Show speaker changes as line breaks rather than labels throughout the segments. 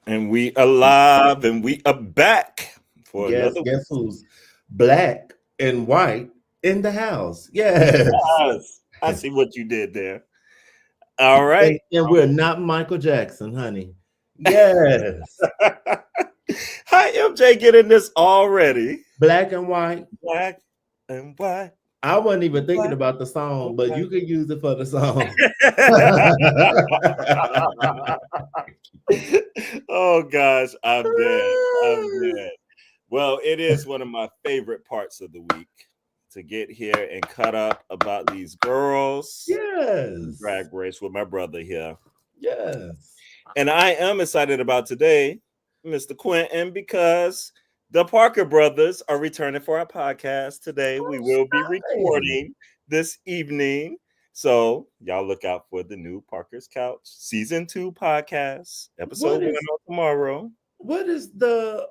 And we alive and we are back for
Yes,
another
guess who's black and white in the house? Yes.
Yes. I see what you did there. All right.
And we're not Michael Jackson, honey. Yes.
Hi, MJ, getting this already.
Black and white.
Black and white,
I wasn't even thinking
black
about the
and
song, but
white.
you could use it for the song.
Oh gosh, I'm dead. I'm dead. Well, it is one of my favorite parts of the week to get here and cut up about these girls.
Yes.
Drag race with my brother here.
Yes.
And I am excited about today, Mr. Quentin, because the Parker brothers are returning for our podcast today. We will be
Fine.
recording this evening. So y'all look out for the new Parker's Couch season 2 podcast, episode
What
1
is
on tomorrow.
what is the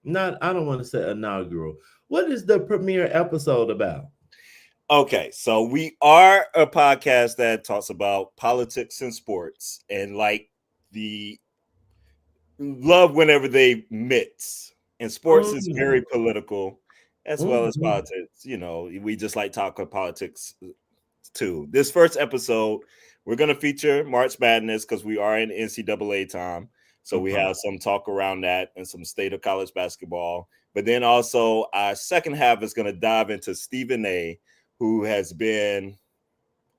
not I don't want to say inaugural. What is the premiere episode about?
Okay, so we are a podcast that talks about politics and sports and like the love whenever they mix. And sports is
Mm,
very political as well as
mhm.
politics. You know, we just like talking politics too. This first episode, we're going to feature March Madness because we are in NCAA time. So we
Uh-huh.
have some talk around that and some state of college basketball. But then also, our second half is going to dive into Stephen A., who has been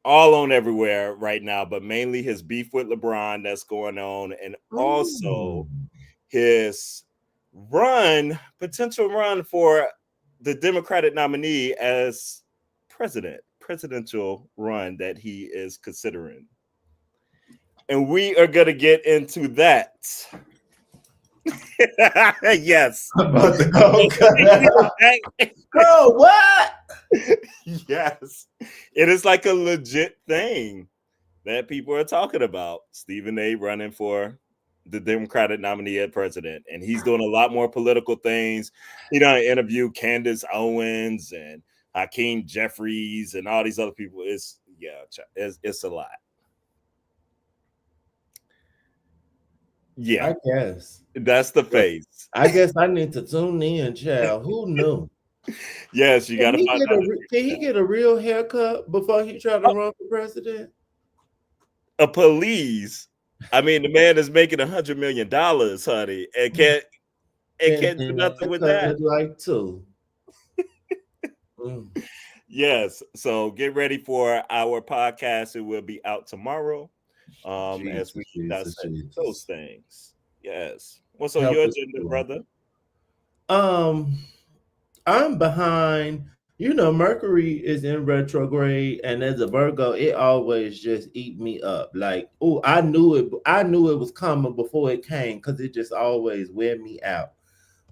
all on everywhere right now, but mainly his beef with LeBron that's going on, and also
Mm.
his potential run for the Democratic nominee as presidential run that he is considering. And we are going to get into that. Yes.
I'm about to go. Girl, what?
Yes. It is like a legit thing that people are talking about. Stephen A. running for the Democratic nominee as president, and he's doing a lot more political things. He done interview Candace Owens and Hakeem Jeffries and all these other people. It's a lot. Yeah,
I guess.
that's the face.
I guess I need to tune in, child. Who knew?
Yes, you got to find out.
Can he get a real haircut before he try to run for president?
A police. I mean, the man is making $100 million, honey, and can't do
And
nothing with
haircut
that.
is like two. Mm.
Yes. So get ready for our podcast. It will be out tomorrow. As we
Jesus, Jesus,
dissect those
Jesus.
things. Yes. What's on
Help
your
us,
agenda,
Lord.
brother?
Um, I'm behind. You know, Mercury is in retrograde, and as a Virgo, it always just eat me up. Like, oh, I knew it. I knew it was coming before it came because it just always wear me out.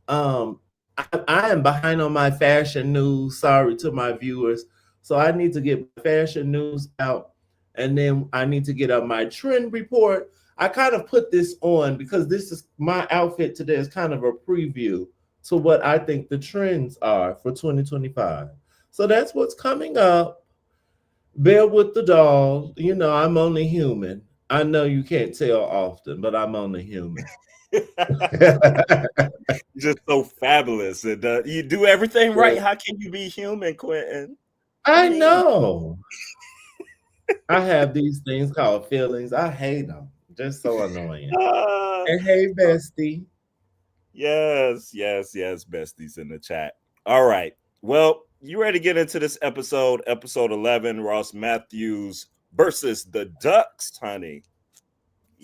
I am behind on my fashion news. Sorry to my viewers. So I need to get my fashion news out, and then I need to get up my trend report. I kind of put this on because this is my outfit today is kind of a preview to what I think the trends are for 2025. So that's what's coming up. Bear with the doll. You know, I'm only human. I know you can't tell often, but I'm only human.
Just so fabulous. And you do everything right.
Well,
How can you be human, Quentin? I
I
mean,
know. I have these things called feelings. I hate them. Just so annoying.
uh,
And hey, bestie.
yes, yes, yes, besties in the chat. All right. Well, you ready to get into this episode 11, Ross Matthews versus the Ducks, honey?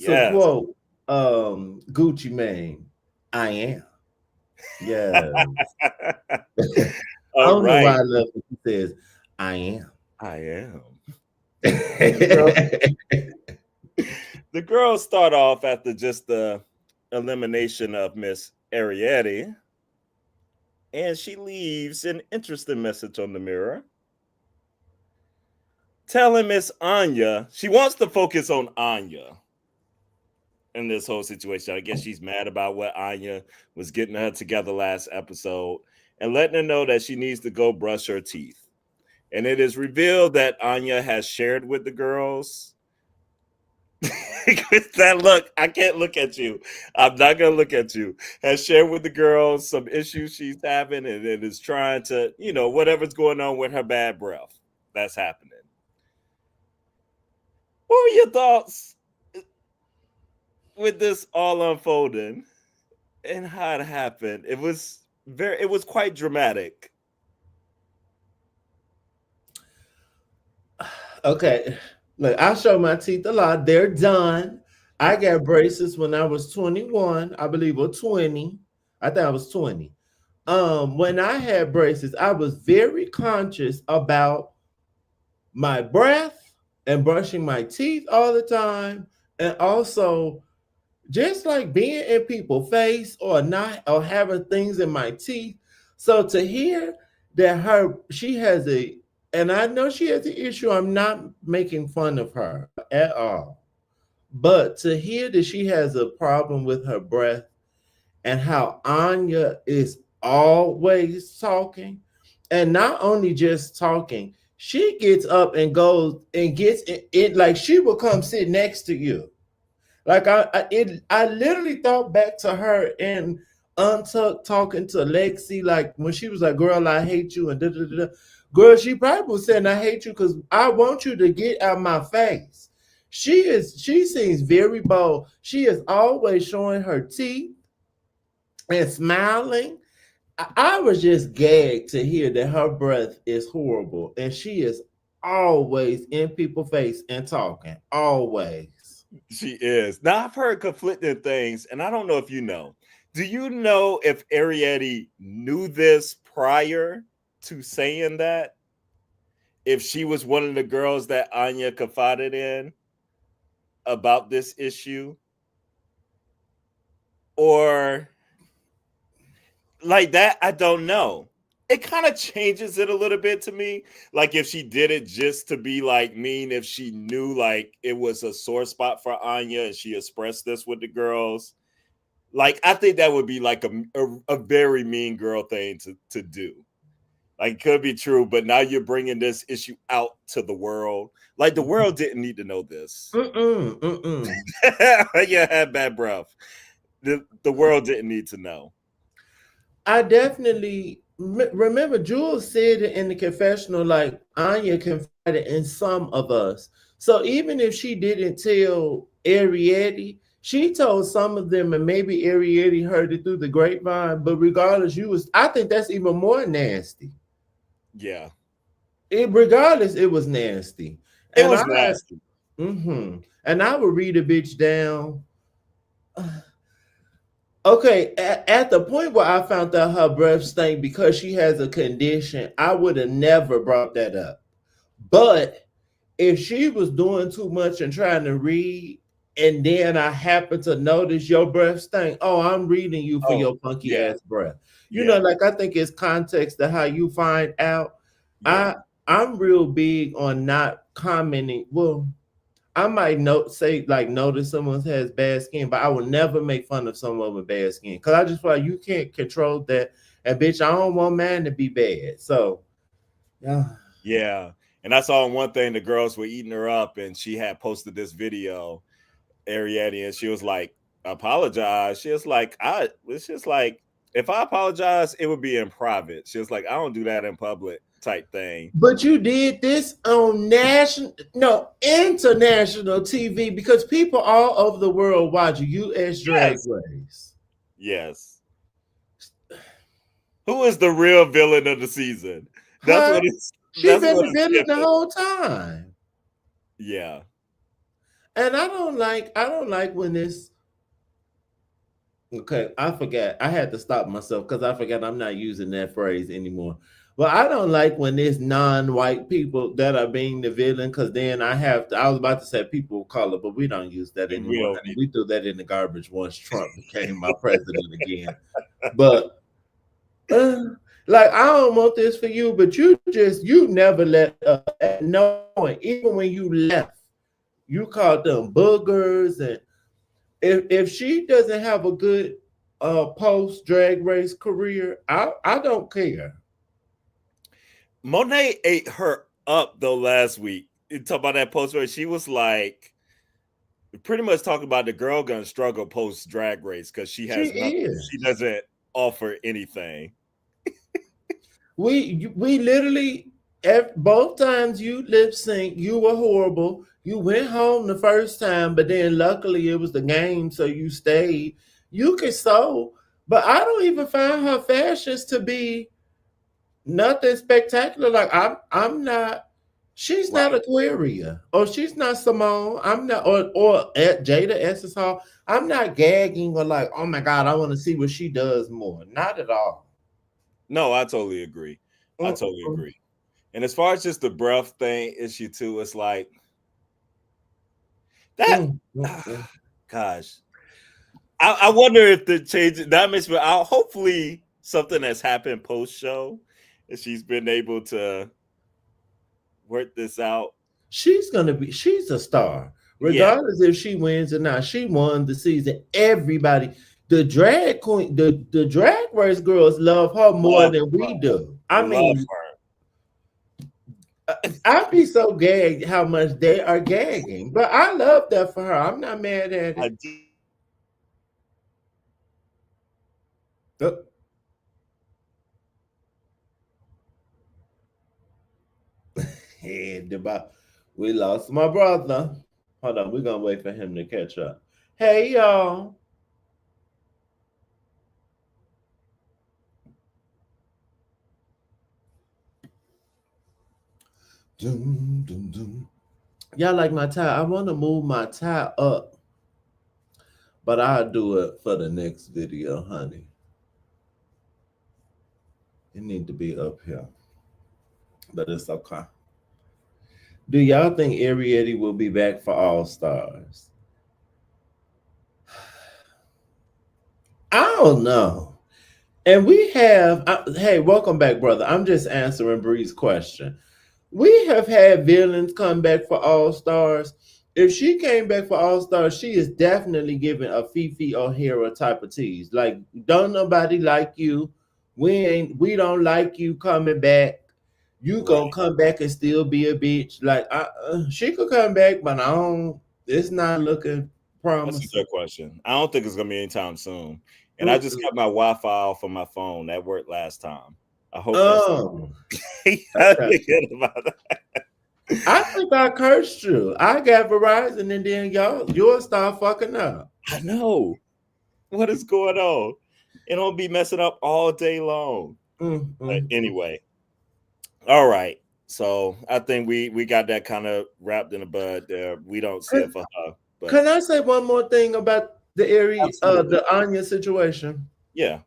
To
Yes.
quote Gucci Mane, I am. Yes. I
All
don't know why
right.
I love when he says, I am.
I am. The girl, the girls start off after just the elimination of Miss Arietti, and she leaves an interesting message on the mirror telling Miss Anya she wants to focus on Anya in this whole situation. I guess she's mad about what Anya was getting her together last episode and letting her know that she needs to go brush her teeth. And it is revealed that Anya has shared with the girls with that look, I can't look at you. I'm not gonna look at you. Has shared with the girls some issues she's having, and then is trying to, whatever's going on with her bad breath that's happening. What were your thoughts with this all unfolding and how it happened? It was quite dramatic.
Okay, look, I show my teeth a lot. They're done. I got braces when I was 21, I believe, or 20. I think I was 20. When I had braces, I was very conscious about my breath and brushing my teeth all the time, and also just like being in people's face or not or having things in my teeth. So to hear that she has a, and I know she has an issue, I'm not making fun of her at all, but to hear that she has a problem with her breath and how Anya is always talking, and not only just talking, she gets up and goes and gets it like she will come sit next to you. Like I literally thought back to her in Untucked talking to Lexi, like when she was like, "Girl, I hate you," and da da da. Girl, she probably was saying, "I hate you because I want you to get out my face." She seems very bold. She is always showing her teeth and smiling. I was just gagged to hear that her breath is horrible, and she is always in people's face and talking. Always.
She is. Now I've heard conflicting things, and I don't know if you know. Do you know if Arietti knew this prior to saying that? If she was one of the girls that Anya confided in about this issue? Or like that, I don't know. It kind of changes it a little bit to me. Like if she did it just to be like mean, if she knew like it was a sore spot for Anya and she expressed this with the girls, like I think that would be like a very mean girl thing to do. Like it could be true, but now you're bringing this issue out to the world. Like the world didn't need to know this.
Mm-mm, mm-mm.
You had bad breath. The world didn't need to know.
I definitely remember Jules said it in the confessional, like Anya confided in some of us. So even if she didn't tell Arietti, she told some of them, and maybe Arietti heard it through the grapevine. But regardless, I think that's even more nasty.
Yeah.
Regardless, it was nasty.
It
And
was nasty.
and I would read a bitch down. Okay, at the point where I found out her breath stank because she has a condition, I would have never brought that up. But if she was doing too much and trying to read, and then I happen to notice your breath stink, oh, I'm reading you for
Oh,
your funky
yeah.
ass breath.
Yeah.
Like I think it's context to how you find out.
Yeah.
I'm real big on not commenting. Well, I might notice someone has bad skin, but I will never make fun of someone with bad skin because I just feel like you can't control that. And bitch, I don't want mine to be bad. So yeah.
Yeah. And I saw one thing, the girls were eating her up, and she had posted this video, Ariadne, and she was like, apologize. She was like, it's just like, if I apologize, it would be in private. She was like, I don't do that in public type thing.
But you did this on international TV because people all over the world watch U.S. Drag
Yes.
Race.
Yes. Who is the real villain of the season? That's
Huh?
what it's.
She
That's
been
what
the
it's
villain the
giving.
whole time.
Yeah.
And I don't like when this. Okay, I forgot. I had to stop myself because I forgot I'm not using that phrase anymore. But I don't like when it's non-white people that are being the villain because then I was about to say people of color, but we don't use that
We
anymore.
don't
Honey.
need.
We threw that in the garbage once Trump became my president again. But like I don't want this for you, but you never let no one, even when you left, you called them boogers. And if she doesn't have a good post drag race career, I don't care.
Monet ate her up though last week. You talk about that post where she was like, pretty much talking about the girl gonna struggle post Drag Race because she has nothing. She doesn't offer anything.
We literally both times you lip sync, you were horrible. You went home the first time, but then luckily it was the game, so you stayed. You could sew, but I don't even find her fashions to be nothing spectacular. Like I'm not. She's not Aquaria, or she's not Simone. I'm not, or at Jada Essence Hall. I'm not gagging or like, oh my god, I want to see what she does more. Not at all.
No, I totally agree. I totally agree. And as far as just the breath thing issue too, it's like that. Gosh, I wonder if the change that makes me out. Hopefully, something that's happened post show, and she's been able to work this out.
She's a star. Regardless if she wins or not. She won the season. Everybody, the drag queen, the drag race girls love her more than we do. I mean, I'd be so gagged how much they are gagging. But I love that for her. I'm not mad at it. We lost my brother. Hold on, we're gonna wait for him to catch up. Hey y'all. Doom, doom, doom. Y'all like my tie? I want to move my tie up, but I'll do it for the next video, honey. It need to be up here, but it's okay. Do y'all think Ariete will be back for All Stars? I don't know. And we have, hey, welcome back, brother. I'm just answering Bree's question. We have had villains come back for All Stars. If she came back for All Stars, she is definitely giving a Fifi O'Hara type of tease. Like, don't nobody like you. We don't like you coming back. You gonna come back and still be a bitch. Like, she could come back, but I don't. It's not looking promising.
That's a good question. I don't think it's gonna be anytime soon. And I just got my Wi-Fi off on my phone. That worked last time. I hope
that's about that. I think I cursed you. I got Verizon and then you'll start fucking up.
I know. What is going on? It'll be messing up all day long. But anyway. All right. So I think we got that kind of wrapped in the bud there. We don't see it for her.
But. Can I say one more thing about the the Anya situation?
Yeah.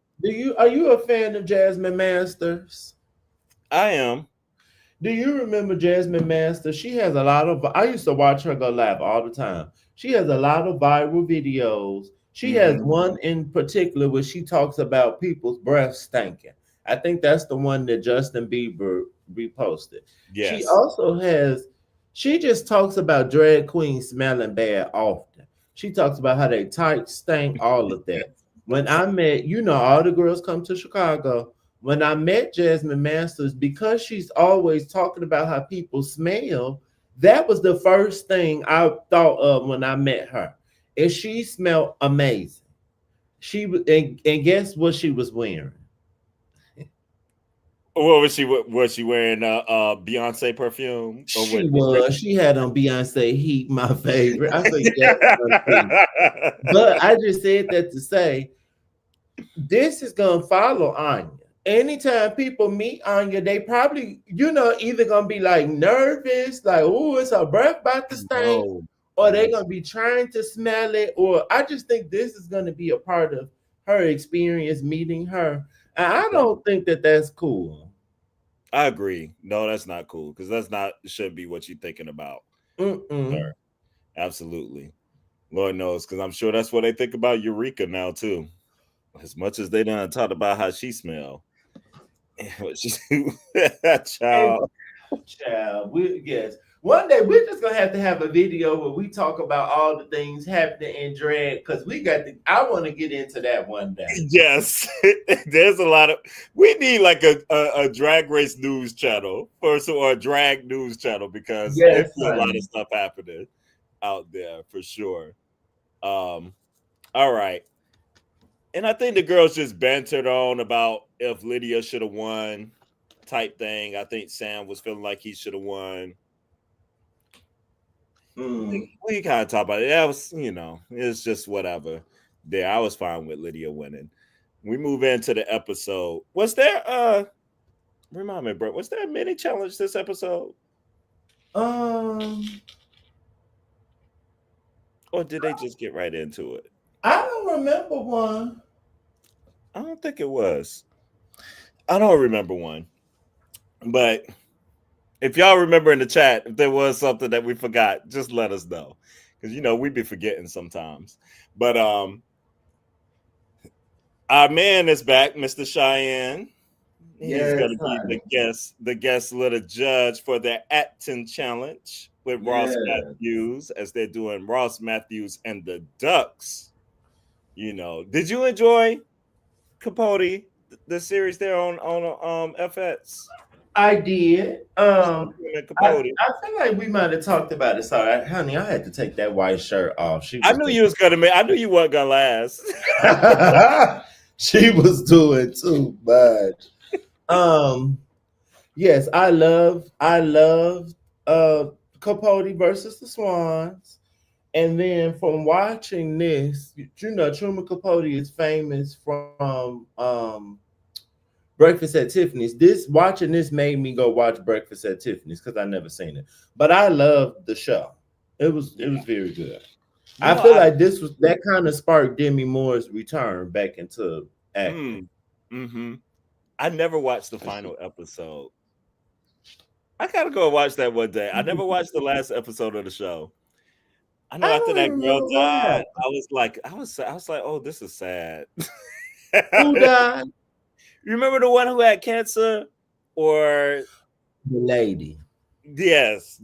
Are you a fan of Jasmine Masters?
I am.
Do you remember Jasmine Masters? She has a lot of. I used to watch her go live all the time. She has a lot of viral videos. She has one in particular where she talks about people's breath stinking. I think that's the one that Justin Bieber reposted. Yes. She also has. She just talks about drag queens smelling bad often. She talks about how they tight, stink, all of that. When I met, all the girls come to Chicago. When I met Jasmine Masters, because she's always talking about how people smell, that was the first thing I thought of when I met her. And she smelled amazing. She and guess what she was wearing?
What was she? Was she wearing Beyonce perfume?
She was. She had on Beyonce Heat, my favorite. I said, yes, but I just said that to say this is gonna follow Anya. Anytime people meet Anya, they probably, either gonna be like nervous, like, oh, it's her breath about to stink, or they're gonna be trying to smell it. Or I just think this is gonna be a part of her experience meeting her. And I don't think that that's cool.
I agree. No, that's not cool because should be what you're thinking about. Her. Absolutely. Lord knows, because I'm sure that's what they think about Eureka now too. As much as they done talked about how she smell.
Child. Yes. One day we're just gonna have a video where we talk about all the things happening in drag because I want to get into that one day.
Yes, there's a lot of. We need like a drag race news channel or a drag news channel because there's a lot of stuff happening. out there for sure. All right. And I think the girls just bantered on about if Lydia should have won type thing. I think Sam was feeling like he should have won. We kind of talked about it. That was, it's just whatever. There, I was fine with Lydia winning. We move into the episode. Was there remind me, bro, was there a mini challenge this episode? Or did they just get right into it?
I don't remember one.
I don't think it was. I don't remember one. But if y'all remember in the chat, if there was something that we forgot, just let us know. Because we'd be forgetting sometimes. But our man is back, Mr. Cheyenne. He's gonna be the guest little judge for the acting challenge with Ross Matthews, as they're doing Ross Matthews and the Ducks. Did you enjoy Capote, the series there on FX?
I did. I feel like we might have talked about it. Sorry, honey, I had to take that white shirt off.
I knew you weren't gonna last.
She was doing too much. Yes, I love Capote versus the Swans. And then from watching this, Truman Capote is famous from Breakfast at Tiffany's. Watching this made me go watch Breakfast at Tiffany's because I never seen it. But I loved the show. It was very good. I feel like this was that kind of sparked Demi Moore's return back into acting.
I never watched the final episode. I gotta go watch that one day. I never watched the last episode of the show. I know after that girl died, I was like, oh, this is sad.
Who died?
You remember the one who had cancer, or
the lady?
Yes,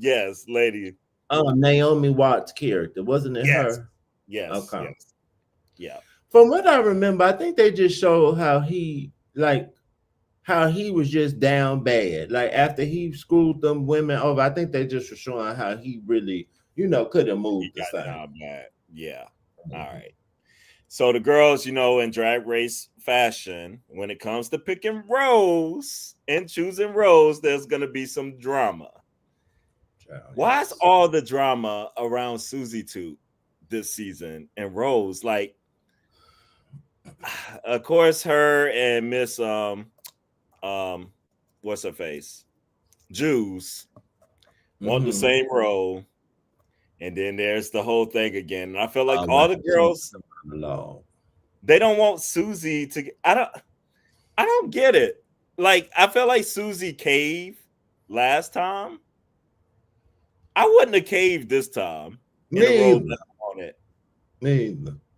lady.
Oh, Naomi Watts' character, wasn't it her?
Yes. Okay. Yes. Yeah.
From what I remember, I think they just showed how he was just down bad. Like after he screwed them women over, I think they just were showing how he really, couldn't move the same.
Down bad. Yeah. All right. So the girls, in Drag Race fashion, when it comes to picking roles and choosing roles, there's gonna be some drama. Why is all the drama around Susie Toot this season and Rose? Like, of course, her and Miss what's her face? Juice want the same role. And then there's the whole thing again. And I feel like all the girls, they don't want Susie to. I don't get it. Like I feel like Susie caved last time. I wouldn't have caved this time.
Me
either.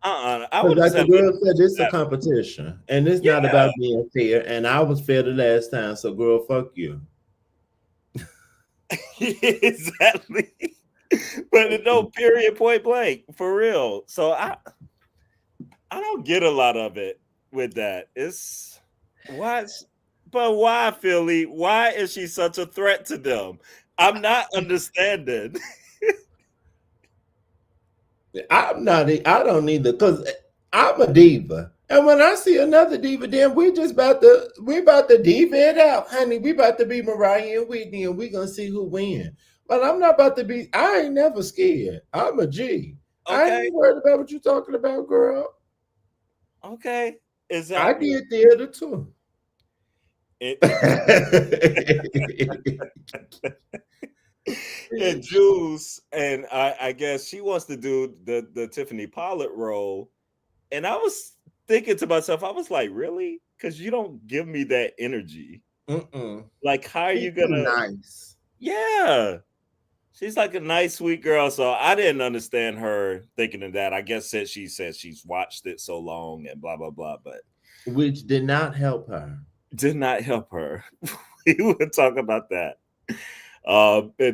I would like the girl said, it's a competition, and it's not about being fair. And I was fair the last time, so girl, fuck you.
Exactly. But no, period, point blank, for real. So I don't get a lot of it with that. It's why, Philly? Why is she such a threat to them? I'm not understanding.
I don't either, because I'm a diva. And when I see another diva, then we about to diva it out, honey. We about to be Mariah and Whitney, and we gonna see who win. But I'm not about to be. I ain't never scared. I'm a G. Okay. I ain't worried about what you talking about, girl.
Okay,
I did theater too.
And Juice, and I guess she wants to do the Tiffany Pollard role, and I was thinking to myself, I was like, really? Because you don't give me that energy. Like, how are you gonna?
Nice.
Yeah, she's like a nice, sweet girl. So I didn't understand her thinking of that. I guess that she said she's watched it so long and blah blah blah, but
which did not help her.
Did not help her. We would talk about that.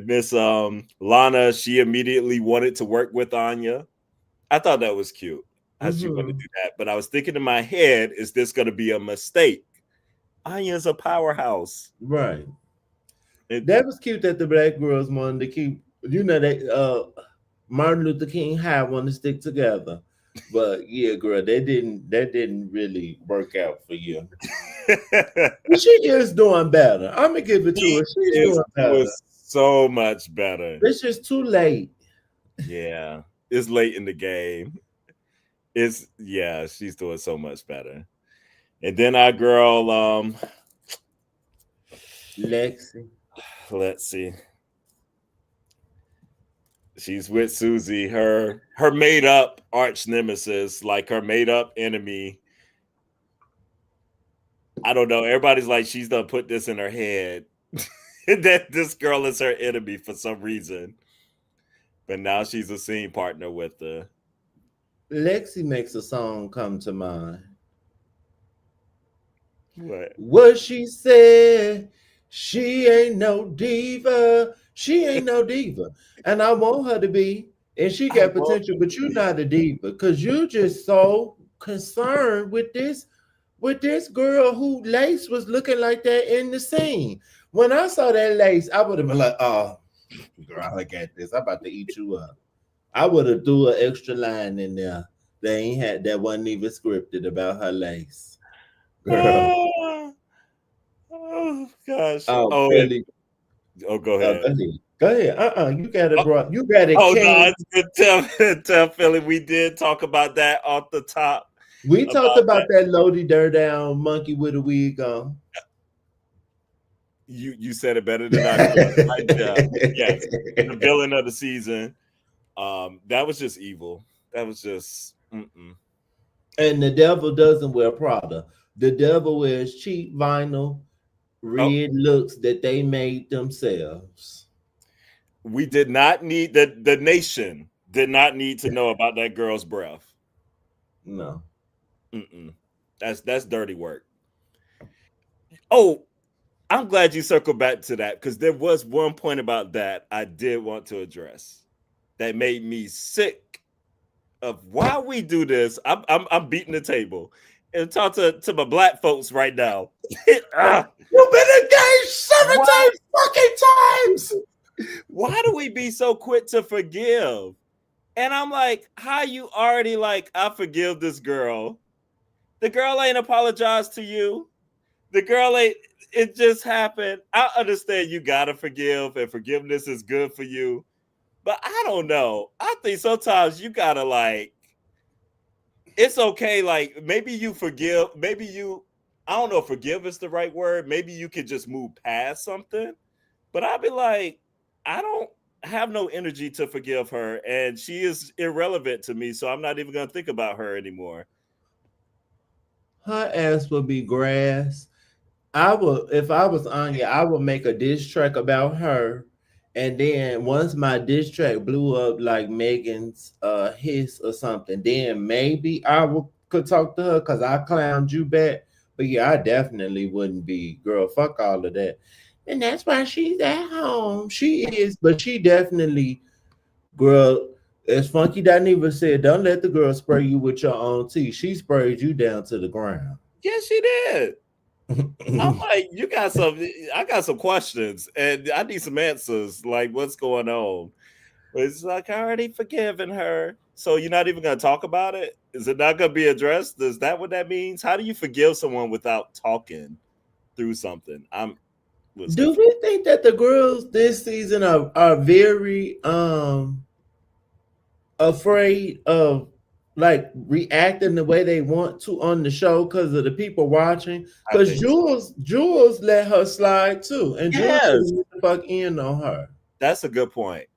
Miss Lana, she immediately wanted to work with Anya. I thought that was cute. How she wanted to do that, but I was thinking in my head, is this going to be a mistake? Anya's a powerhouse,
right? That was cute that the black girls wanted to keep. Martin Luther King High want to stick together. But yeah, girl, that didn't really work out for you. But she is doing better. I'm gonna give it to
He
her. She's
is
doing
doing
better.
so much better.
It's just too late.
Yeah, it's late in the game. She's doing so much better. And then our girl,
Lexi.
let's see, she's with Susie, her made up arch nemesis, like her made up enemy. I don't know. Everybody's like, she's done put this in her head that this girl is her enemy for some reason. But now she's a scene partner with her.
Lexi makes a song come to mind.
What
she said, she ain't no diva. She ain't no diva. And I want her to be. And she got potential, but you're not a diva because you're just so concerned with this girl who lace was looking like that in the scene. When I saw that lace, I would have been like, oh, girl, I got this. I'm about to eat you up. I would have threw an extra line in there that wasn't even scripted about her lace. Girl.
Oh gosh.
Oh, Philly.
Go ahead.
Go ahead. You got it, You got it.
Oh no, tell Philly we did talk about that off the top.
We talked about that Lodi Down monkey with a wig on.
You said it better than I could. Yes, the villain of the season. That was just evil. That was just.
And the devil doesn't wear Prada. The devil wears cheap vinyl, red looks that they made themselves.
We did not need the nation did not need to know about that girl's breath.
No.
That's dirty work. Oh, I'm glad you circled back to that because there was one point about that I did want to address that made me sick of why we do this. I'm beating the table and talk to my black folks right now.
You've been engaged 17 fucking times.
Why do we be so quick to forgive? And I'm like, how you already like, I forgive this girl. The girl ain't apologized to you. The girl ain't, it just happened. I understand you gotta forgive and forgiveness is good for you. But I don't know. I think sometimes you gotta like, it's okay. Like maybe you forgive, I don't know if forgive is the right word. Maybe you could just move past something. But I'd be like, I don't have no energy to forgive her. And she is irrelevant to me. So I'm not even going to think about her anymore.
Her ass would be grass. If I was Anya, I would make a diss track about her. And then once my diss track blew up like Megan's hiss or something, then maybe could talk to her because I clowned you back. But yeah, I definitely wouldn't be, girl, fuck all of that. And that's why she's at home. She is, but she definitely, girl, as Funky Dineva said, don't let the girl spray you with your own tea. She sprayed you down to the ground.
Yes, she did. I'm like, I got some questions and I need some answers. Like, what's going on? It's like, I already forgiven her. So you're not even going to talk about it? Is it not going to be addressed? Is that what that means? How do you forgive someone without talking through something?
Do we think that the girls this season are very afraid of like reacting the way they want to on the show because of the people watching? Because Jules let her slide too, and Jules the fuck in on her.
That's a good point.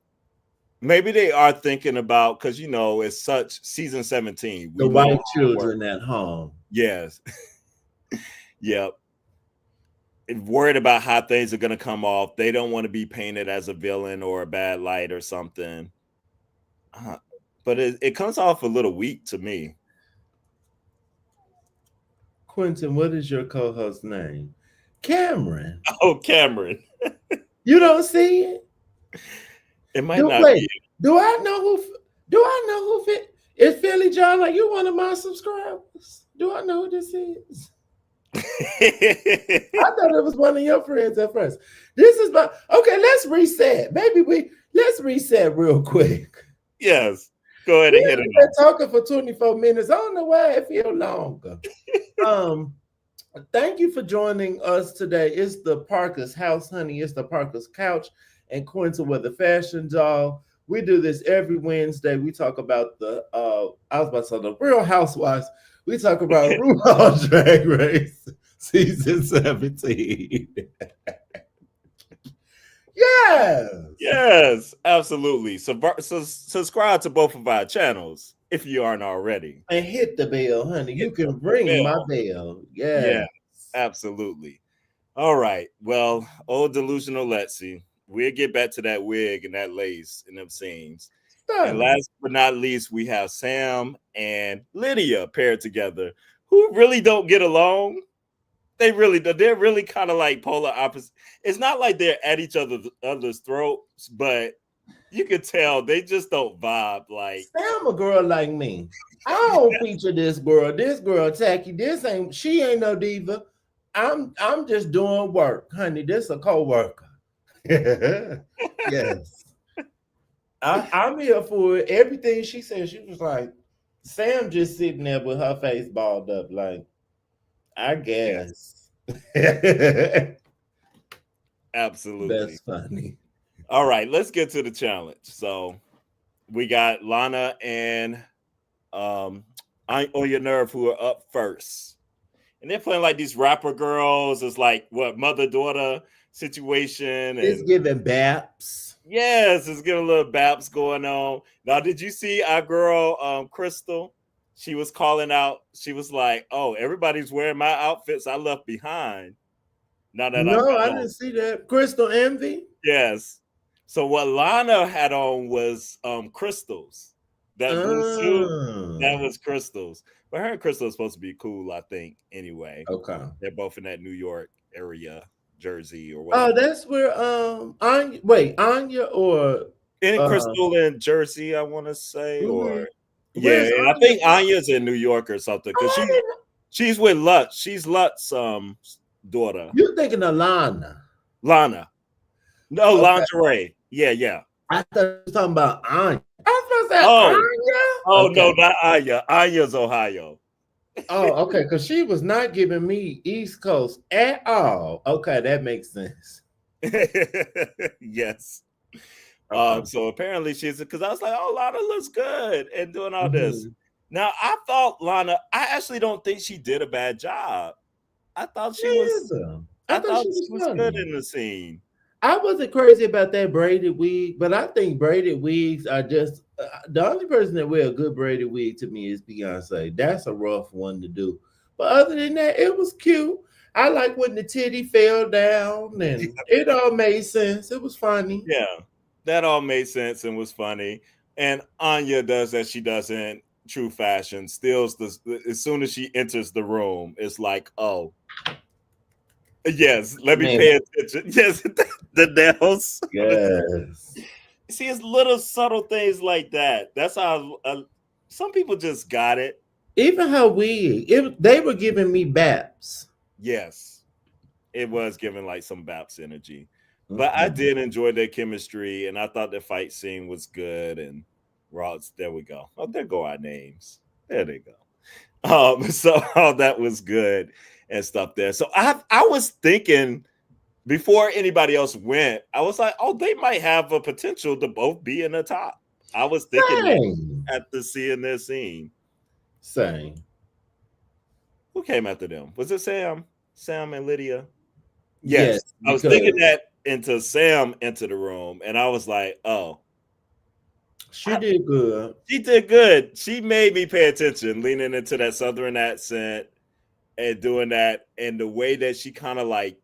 Maybe they are thinking about because it's such season 17.
The white children at home.
Yes. Yep. Worried about how things are going to come off. They don't want to be painted as a villain or a bad light or something. But it comes off a little weak to me.
Quentin, what is your co-host's name? Cameron.
Oh, Cameron.
You don't see it?
It might not be.
Do I know who is Philly John? Are you one of my subscribers? Do I know who this is? I thought it was one of your friends at first. This is okay. Let's reset. Let's reset real quick.
Yes. Go ahead
We
and hit it
have been
off.
talking for 24 minutes. I don't know why I feel longer. Um, Thank you for joining us today. It's the Parker's house, honey. It's the Parker's couch and Quinta with the fashion doll. We do this every Wednesday. We talk about I was about to say the Real Housewives. We talk about RuPaul's Drag Race season 17. Yes.
Yes, absolutely. Subscribe to both of our channels if you aren't already.
And hit the bell, honey.
Hit
You can
the
ring my
bell.
bell.
Yeah,
Yes.
absolutely. All right. Well, old delusional Lexi. We'll get back to that wig and that lace and them scenes. And
Stunning.
last but not least, we have Sam and Lydia paired together, who really don't get along. They really do. They're really kind of like polar opposite. It's not like they're at each other's throats, but you could tell they just don't vibe. Like,
I'm a girl like me. I don't feature this girl. This girl tacky. She ain't no diva. I'm just doing work, honey. This a co-worker. Yes. I'm here for it. Everything she said. She was like, Sam just sitting there with her face balled up, like, I
yes,
guess.
absolutely.
That's funny.
All right, let's get to the challenge. So we got Lana and I on your nerve who are up first. And they're playing like these rapper girls. It's like what mother-daughter situation.
It's
And
giving baps.
yes, it's getting a little baps going on. Now, did you see our girl Crystal? She was calling out, she was like, oh, everybody's wearing my outfits I left behind now that I'm
No, I
gone.
didn't see that. Crystal Envy.
Yes. So what Lana had on was crystals. That blue suit, that
Uh,
was crystals. But her and Crystal are supposed to be cool, I think, anyway.
okay.
They're both in that New York area, Jersey or
Oh,
whatever.
that's where Anya or
In
uh
Crystal in Jersey, I want to say,
mhm.
or yeah,
Where's
and I
Anya
think
from?
Anya's in New York or something
Oh,
because
I didn't know.
she's with Lutz. She's Lutz's daughter,
You thinking of Lana.
Lana. No,
Okay.
lingerie. Yeah, yeah.
I thought you were talking about Anya. I was supposed to say
Oh, oh
Anya.
no,
Okay.
not Anya. Anya's Ohio.
Oh, okay, because she was not giving me East Coast at all. Okay, that makes sense.
Yes.
Okay.
So apparently she's because I was like, oh, Lana looks good and doing all this.
Mhm.
Now I thought Lana, I actually don't think she did a bad job. I thought she
Me
was
either. I
I
thought
thought
she
she
was
was good
funny.
in the scene.
I wasn't crazy about that braided wig, but I think braided wigs are just the only person that wear a good braided wig to me is Beyonce. That's a rough one to do. But other than that, it was cute. I like when the titty fell down and it all made sense. It was funny.
Yeah, that all made sense and was funny. And Anya does that she does in true fashion. Steals the as soon as she enters the room, it's like, oh, yes, let me
Man,
pay attention. Yes, the nails.
yes.
See, it's little subtle things like that. That's how some people just got it.
Even her wig, they were giving me baps.
Yes, it was giving like some Baps energy, but I
Mhm.
did enjoy their chemistry, and I thought the fight scene was good. And Rods, there we go. Oh, there go our names. There they go. So all that was good and stuff there. So I was thinking before anybody else went, I was like, oh, they might have a potential to both be in the top. I was thinking that
Same.
after seeing their scene.
Same.
Who came after them? Was it Sam? Sam and Lydia?
Yes,
Yes. I was thinking
because
that until Sam entered the room, and I was like, oh,
she
I,
did good.
she did good. She made me pay attention, leaning into that southern accent and doing that, and the way that she kind of like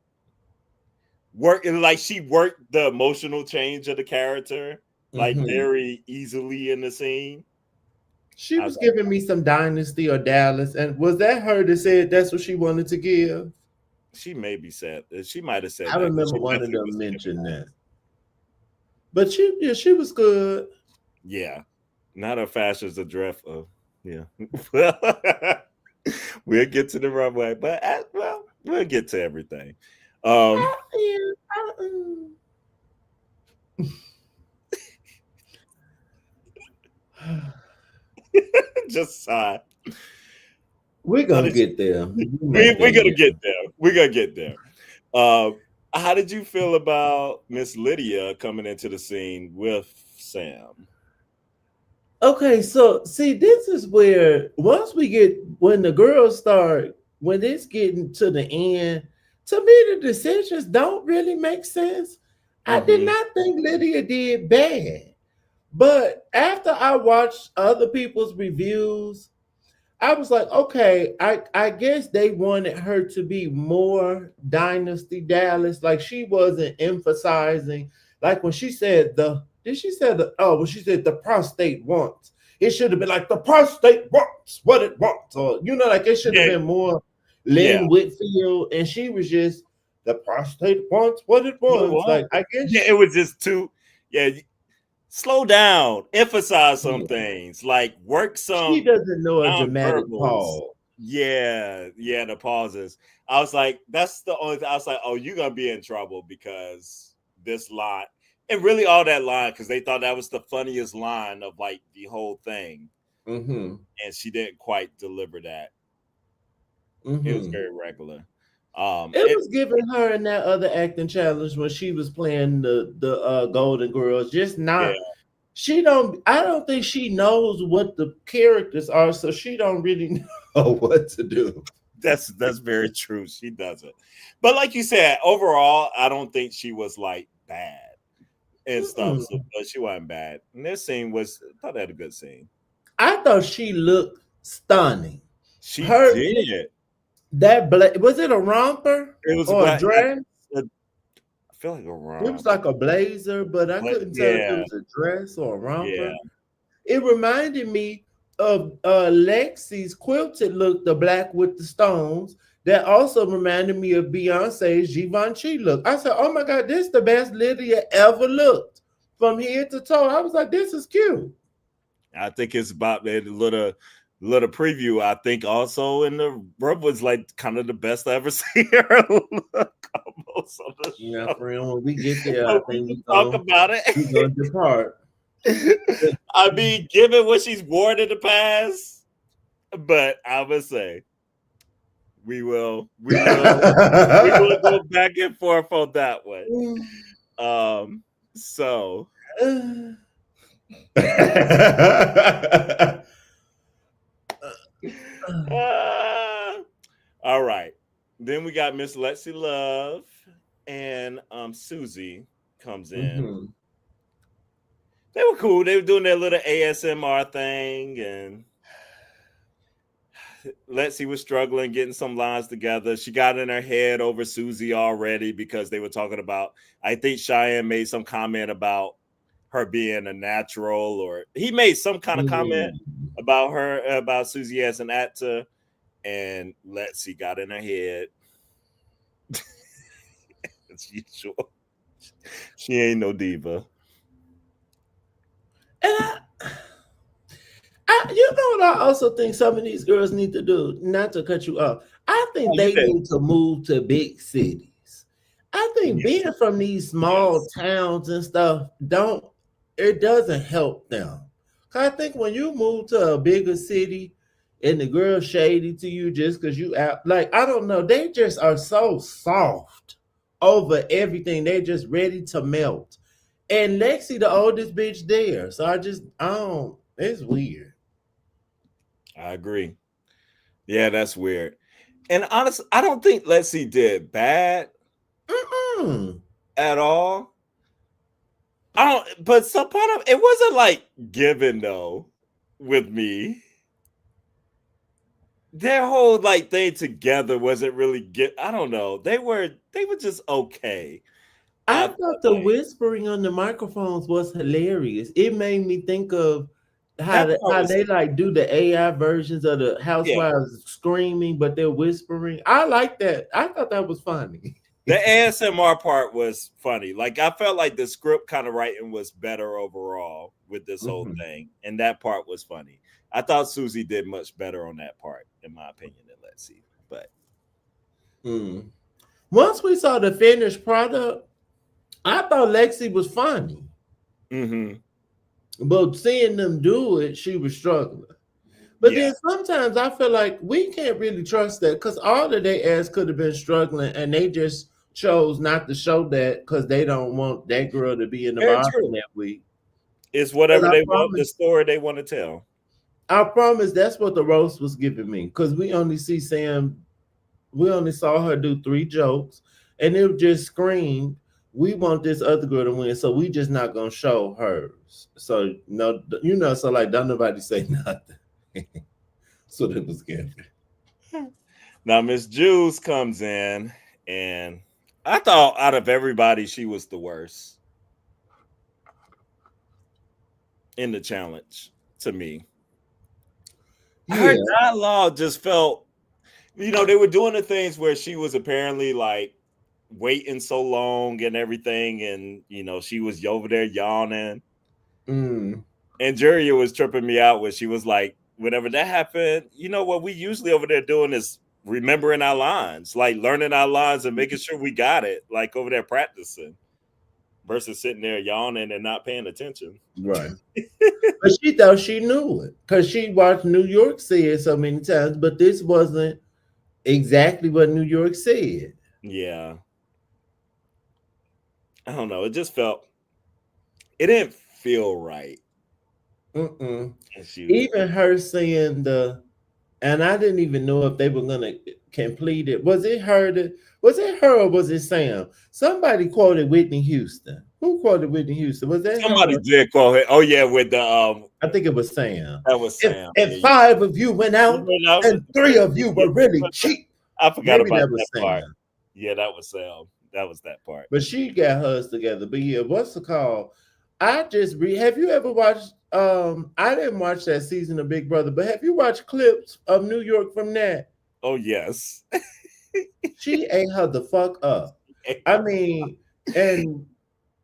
she worked the emotional change of the character like
Mhm.
very easily in the scene.
She
I was
was
like,
giving me some Dynasty or Dallas, and was that her that said that's what she wanted to give?
she maybe said she might have said
I
that because
remember
she
one of
definitely
them
was giving
mention
that.
that. But she was good.
Yeah, not a fashion's a drift of yeah. Well, we'll get to the runway, but well, we'll get to everything. Um,
Yeah,
Just sigh.
We're
How
gonna
did you?
get there. We
We're
make
gonna
that
get
happen.
there. We're gonna get there. Uh, how did you feel about Miss Lydia coming into the scene with Sam?
Okay, so see, this is where once we get when the girls start when it's getting to the end, to me the decisions don't really make sense. I did
Mm-hmm.
not think Lydia did bad, but after I watched other people's reviews, I was like, okay, I guess they wanted her to be more Dynasty Dallas. Like she wasn't emphasizing, like when she said the did she say the when she said the prostate wants. It should have been like the prostate wants what it wants, or like it should have
Yeah,
been more
yeah.
Lynn Whitfield, and she was just the prostate wants what it
You know
wants.
what?
Like I guess
Yeah, it was just too. Yeah, slow down. Emphasize some
yeah,
things. Like work
she
some
doesn't know a dramatic
nonverbals.
pause.
Yeah, yeah. The pauses. I was like, that's the only. I was like, oh, you're gonna be in trouble because this line, and really all that line, because they thought that was the funniest line of like the whole thing,
Mm-hmm.
and she didn't quite deliver that. It was
Mm-hmm.
very regular.
It
It
was giving her in that other acting challenge when she was playing the Golden Girls. Just
yeah,
not. She don't. I don't think she knows what the characters are, so she don't really know what to do.
that's very true. She doesn't. But like you said, overall, I don't think she was like bad and stuff. So,
Mm-mm.
but she wasn't bad. And this scene was, I thought, that had a good scene.
I thought she looked stunning.
She
Her
did.
was it a romper
It was
or a
what
dress?
I feel like a
It was
romp,
like a blazer, but I
but
couldn't tell if it
yeah,
was a dress or a
yeah,
romper. It reminded me of Lexi's quilted look, the black with the stones. That also reminded me of Beyonce's Givenchy look. I said, "Oh my God, this is the best Lydia ever looked from head to toe." I was like, "This is cute."
I think it's about a little preview. I think also in the rub was like kind of the best I ever seen her look almost on the
Yeah,
show.
friend. When we get there, I
But we
think
can talk about
we gonna
it.
depart.
I mean, given what she's worn in the past, but I would say we will go back and forth on that one. Um, so uh, all right. Then we got Miss Lexi Love and Susie comes in.
Mhm.
They were cool. They were doing their little ASMR thing, and Lexi was struggling getting some lines together. She got in her head over Susie already because they were talking about. I think Cheyenne made some comment about her being a natural, or he made some kind of comment
Mhm.
about her about Susie as an actor, and Lexi got in her head as usual. She ain't no diva.
And you know what I also think some of these girls need to do, not to cut you off. I
Oh,
think
you
they
did.
need to move to big cities. I think
Yes.
being from these small
Yes.
towns and stuff it doesn't help them. 'Cause I think when you move to a bigger city and the girl shady to you just because you out, like I don't know, they just are so soft over everything. They're just ready to melt. And Lexi, the oldest bitch there, so I don't. It's weird.
I agree. Yeah, that's weird. And honestly, I don't think Lexi did bad
Mm-mm.
at all. I don't, but some part of it wasn't like given though with me. Their whole like thing together wasn't really get. I don't know. They were just okay. I
I
felt
thought the
like
whispering on the microphones was hilarious. It made me think of
that part
how
was
they like do the AI versions of the
yeah.
housewives screaming, but they're whispering. I like that. I thought that was funny.
The ASMR part was funny. Like I felt like the script kind of writing was better overall with this whole
Mhm.
thing, and that part was funny. I thought Susie did much better on that part, in my opinion, than Lexi. But
Mm. Once we saw the finished product, I thought Lexi was funny.
mm-hmm.
But seeing them do it, she was struggling. But
Yeah,
then sometimes I feel like we can't really trust that because all of their ass could have been struggling and they just chose not to show that because they don't want that girl to be in the
very
bottom
true.
that week.
It's
Because
whatever they want, the story they want to tell.
I promise that's what the roast was giving me. Because we only saw her do 3 jokes and it just screamed, we want this other girl to win, so we just not gonna show hers. So no, so like don't nobody say nothing. So that was giving.
Now Miss Juice comes in, and I thought out of everybody, she was the worst in the challenge to me. Her
Yeah.
dialogue just felt, they were doing the things where she was apparently like waiting so long and everything, and she was over there yawning.
Mm.
And Juria was tripping me out when she was like, whenever that happened, what we usually over there doing is remembering our lines, like learning our lines and making sure we got it, like over there practicing versus sitting there yawning and not paying attention.
Right. But she thought she knew it because she watched New York say it so many times, but this wasn't exactly what New York said.
Yeah. I don't know. It didn't feel right.
Mm-mm.
And she,
Even her saying and I didn't even know if they were gonna complete it. Was it her or was it Sam? Somebody quoted Whitney Houston. Who quoted Whitney Houston? Was that her?
somebody did quote it. Oh yeah, with the
I think it was Sam.
that was
If
Sam.
if
Yeah,
five of you went
you
out
went out
and three of you
yeah,
were really cheap,
I forgot
maybe
about
that was
that part.
Sam.
Yeah, that was Sam. That was that part.
But she got hers together. But yeah, what's it called? I just read. Have you ever watched? I didn't watch that season of Big Brother, but have you watched clips of New York from that?
Oh yes.
She ate her the fuck up. I mean, and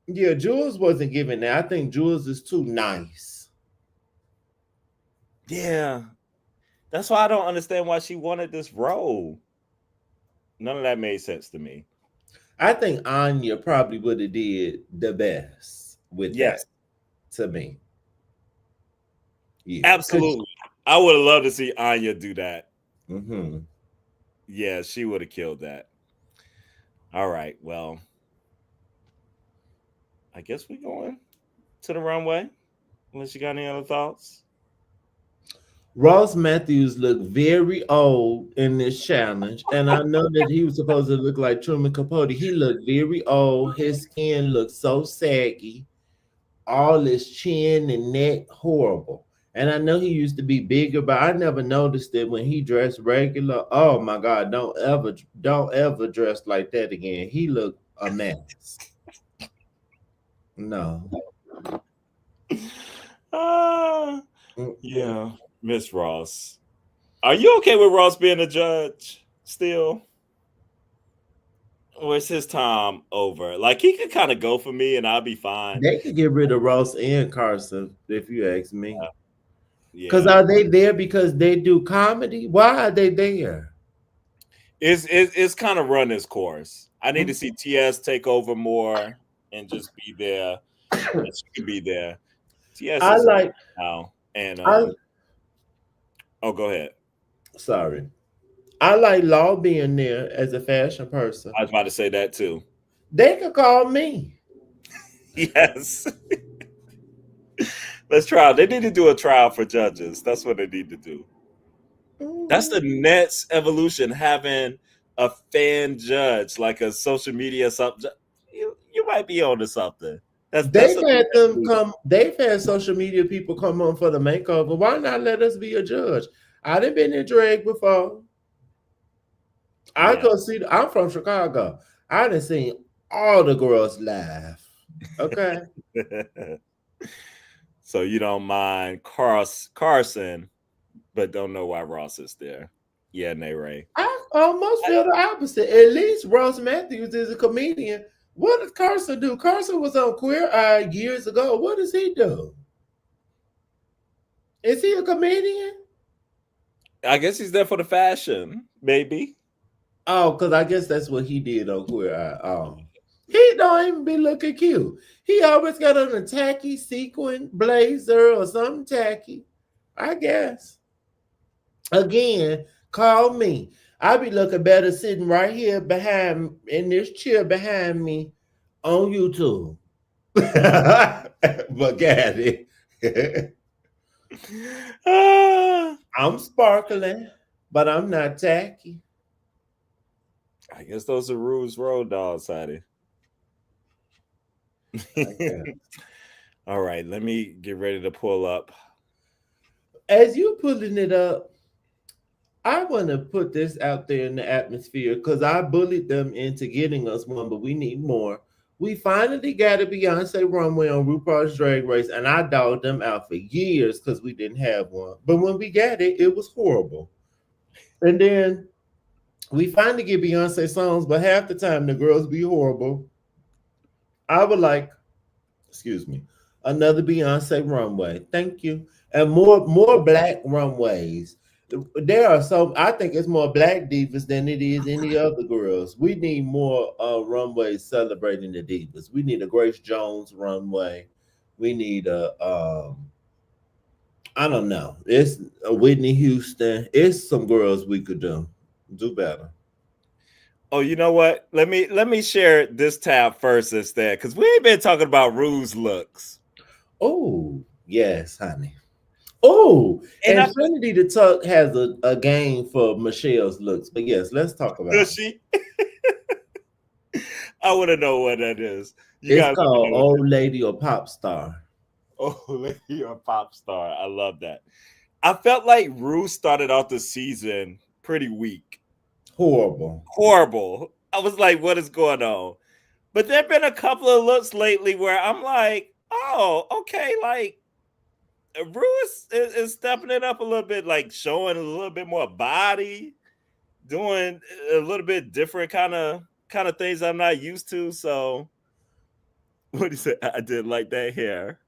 yeah, Jules wasn't giving that. I think Jules is too nice.
Yeah. That's why I don't understand why she wanted this role. None of that made sense to me.
I think Anya probably would have did the best with that
Yes,
to me. Yeah, because
absolutely. I would have loved to see Anya do that.
mm-hmm.
Yeah, she would have killed that. All right. Well, I guess we're going to the runway. Unless you got any other thoughts.
Ross Matthews looked very old in this challenge, and I know that he was supposed to look like Truman Capote. He looked very old. His skin looked so saggy, all his chin and neck horrible. And I know he used to be bigger, but I never noticed it when he dressed regular. Oh my God, don't ever dress like that again. He looked a mess. No.
Ah,
Mm-mm.
yeah. Miss Ross. Are you okay with Ross being a judge still? Or is his time over? Like he could kind of go for me and I'll be fine.
They could get rid of Ross and Carson, if you ask me. Because
Yeah.
are they there because they do comedy? Why are they there?
It's kind of run its course. I need to see TS take over more and just be there. And she can be there. TS
I
is
like
now. And
I
oh go ahead.
sorry. I like Law being there as a fashion person.
I was about to say that too.
They could call me.
Yes. Let's try. They need to do a trial for judges. That's what they need to do. That's the next evolution, having a fan judge, like a social media something. You might be onto something. That's
They've
a new
had them
evolution.
come. They've had social media people come on for the makeover. Why not let us be a judge? I done been in drag before. I
Yeah.
go see. I'm from Chicago. I done seen all the girls laugh. Okay.
So you don't mind Carson, but don't know why Ross is there. Yeah, Nay Ray.
I almost feel the opposite. At least Ross Matthews is a comedian. What does Carson do? Carson was on Queer Eye years ago. What does he do? Is he a comedian?
I guess he's there for the fashion, maybe.
Oh, because I guess that's what he did on Queer Eye. Oh. He don't even be looking cute. He always got on a tacky sequin blazer or something tacky. I guess. Again, call me. I be looking better sitting right here behind in this chair behind me on YouTube. But got it.
Ah,
I'm sparkling, but I'm not tacky.
I guess those are Rue's road dogs, honey.
I guess.
All right, let me get ready to pull up.
As you pulling it up, I want to put this out there in the atmosphere because I bullied them into getting us one, but we need more. We finally got a Beyonce runway on RuPaul's Drag Race, and I dogged them out for years because we didn't have one. But when we got it, it was horrible. And then we finally get Beyonce songs, but half the time the girls be horrible. I would like, excuse me, another Beyonce runway. Thank you. And more black runways. There are some. I think it's more black divas than it is any other girls. We need more runways celebrating the divas. We need a Grace Jones runway. We need a I don't know. It's a Whitney Houston. It's some girls we could do better.
Oh, you know what? Let me share this tab first instead, because we ain't been talking about Rue's looks.
Oh yes, honey. Oh,
And
and
I
Trinity the Tuck has a game for Michelle's looks. But yes, let's talk about
does
it.
she? I want to know what that is. You
It's
guys let me
called
know what that
Old Lady or Pop Star.
Oh, lady or pop star. I love that. I felt like Rue started off the season pretty weak.
Horrible.
Horrible. I was like, what is going on? But there have been a couple of looks lately where I'm like, oh, okay, like Rue is stepping it up a little bit, like showing a little bit more body, doing a little bit different kind of things I'm not used to. So what do you say? I did like that hair.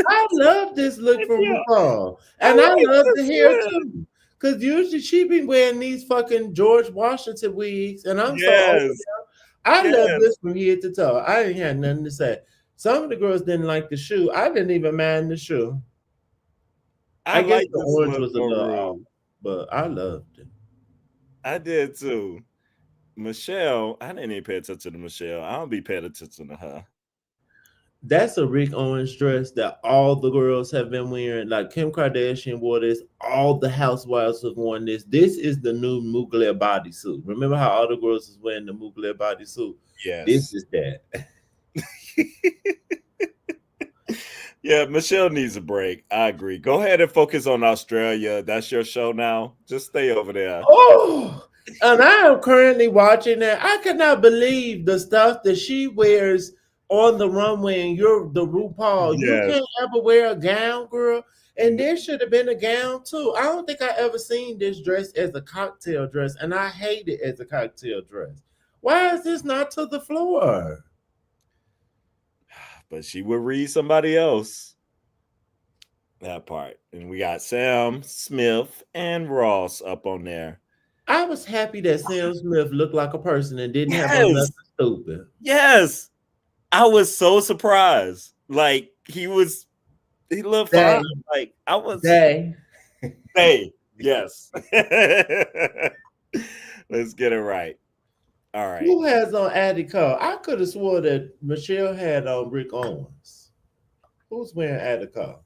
I love this look from
Yeah,
RuPaul.
I
And I
like
love
this
the hair
one.
too. Because usually she be wearing these fucking George Washington wigs. And I'm so over
Yes,
them. I love
yes.
this from head to toe. I ain't had nothing to say. Some of the girls didn't like the shoe. I didn't even mind the shoe.
I
I guess
like
the
this
orange
look
was a
for
little off,
Rue.
but I loved it.
I did too. Michelle, I didn't even pay attention to Michelle. I don't be paying attention to her.
That's a Rick Owens dress that all the girls have been wearing. Like Kim Kardashian wore this. All the housewives have worn this. This is the new Mugler bodysuit. Remember how all the girls was wearing the Mugler bodysuit? This
Yes.
is that.
Yeah, Michelle needs a break. I agree. Go ahead and focus on Australia. That's your show now. Just stay over there.
Oh, and I am currently watching that. I cannot believe the stuff that she wears on the runway and you're the RuPaul. You
Yes.
can't ever wear a gown, girl. And there should have been a gown too. I don't think I ever seen this dress as a cocktail dress, and I hate it as a cocktail dress. Why is this not to the floor?
But she would read somebody else that part. And we got Sam Smith and Ross up on there.
I was happy that Sam Smith looked like a person and didn't have on
Yes.
nothing stupid.
Yes. I was so surprised. Like he looked
They,
fine. Like I was
they.
hey, yes. Let's get it right. All right.
Who has on Attica? I could have swore that Michelle had on Rick Owens. Who's wearing Attica?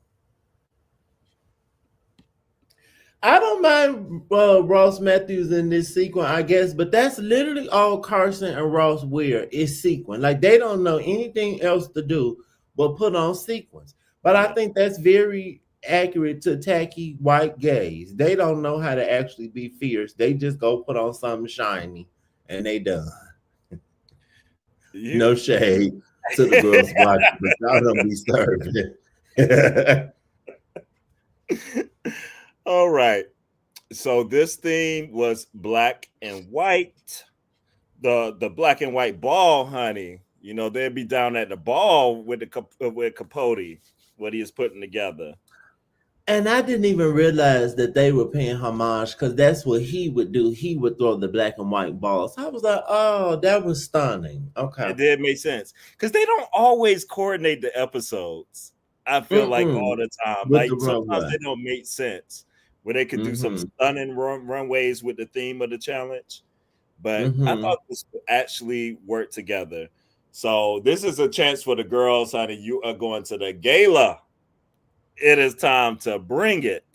I don't mind Ross Matthews in this sequin, I guess, but that's literally all Carson and Ross wear is sequin. Like they don't know anything else to do but put on sequins. But I
Yeah.
think that's very accurate to tacky white gays. They don't know how to actually be fierce. They just go put on something shiny and they done.
You
No shade to the girls watching, but y'all don't be serving.
All right. So this theme was black and white. The black and white ball, honey. You know, they'd be down at the ball with with Capote, what he is putting together.
And I didn't even realize that they were paying homage because that's what he would do. He would throw the black and white balls. I was like, oh, that was stunning. Okay.
It did make sense because they don't always coordinate the episodes. I feel like all
Mm-mm.
the time,
With the
like sometimes
runway.
they don't make sense where they could do some
Mm-hmm.
stunning runways with the theme of the challenge. But I
Mm-hmm.
thought this would actually work together. So this is a chance for the girls, honey. You are going to the gala. It is time to bring it.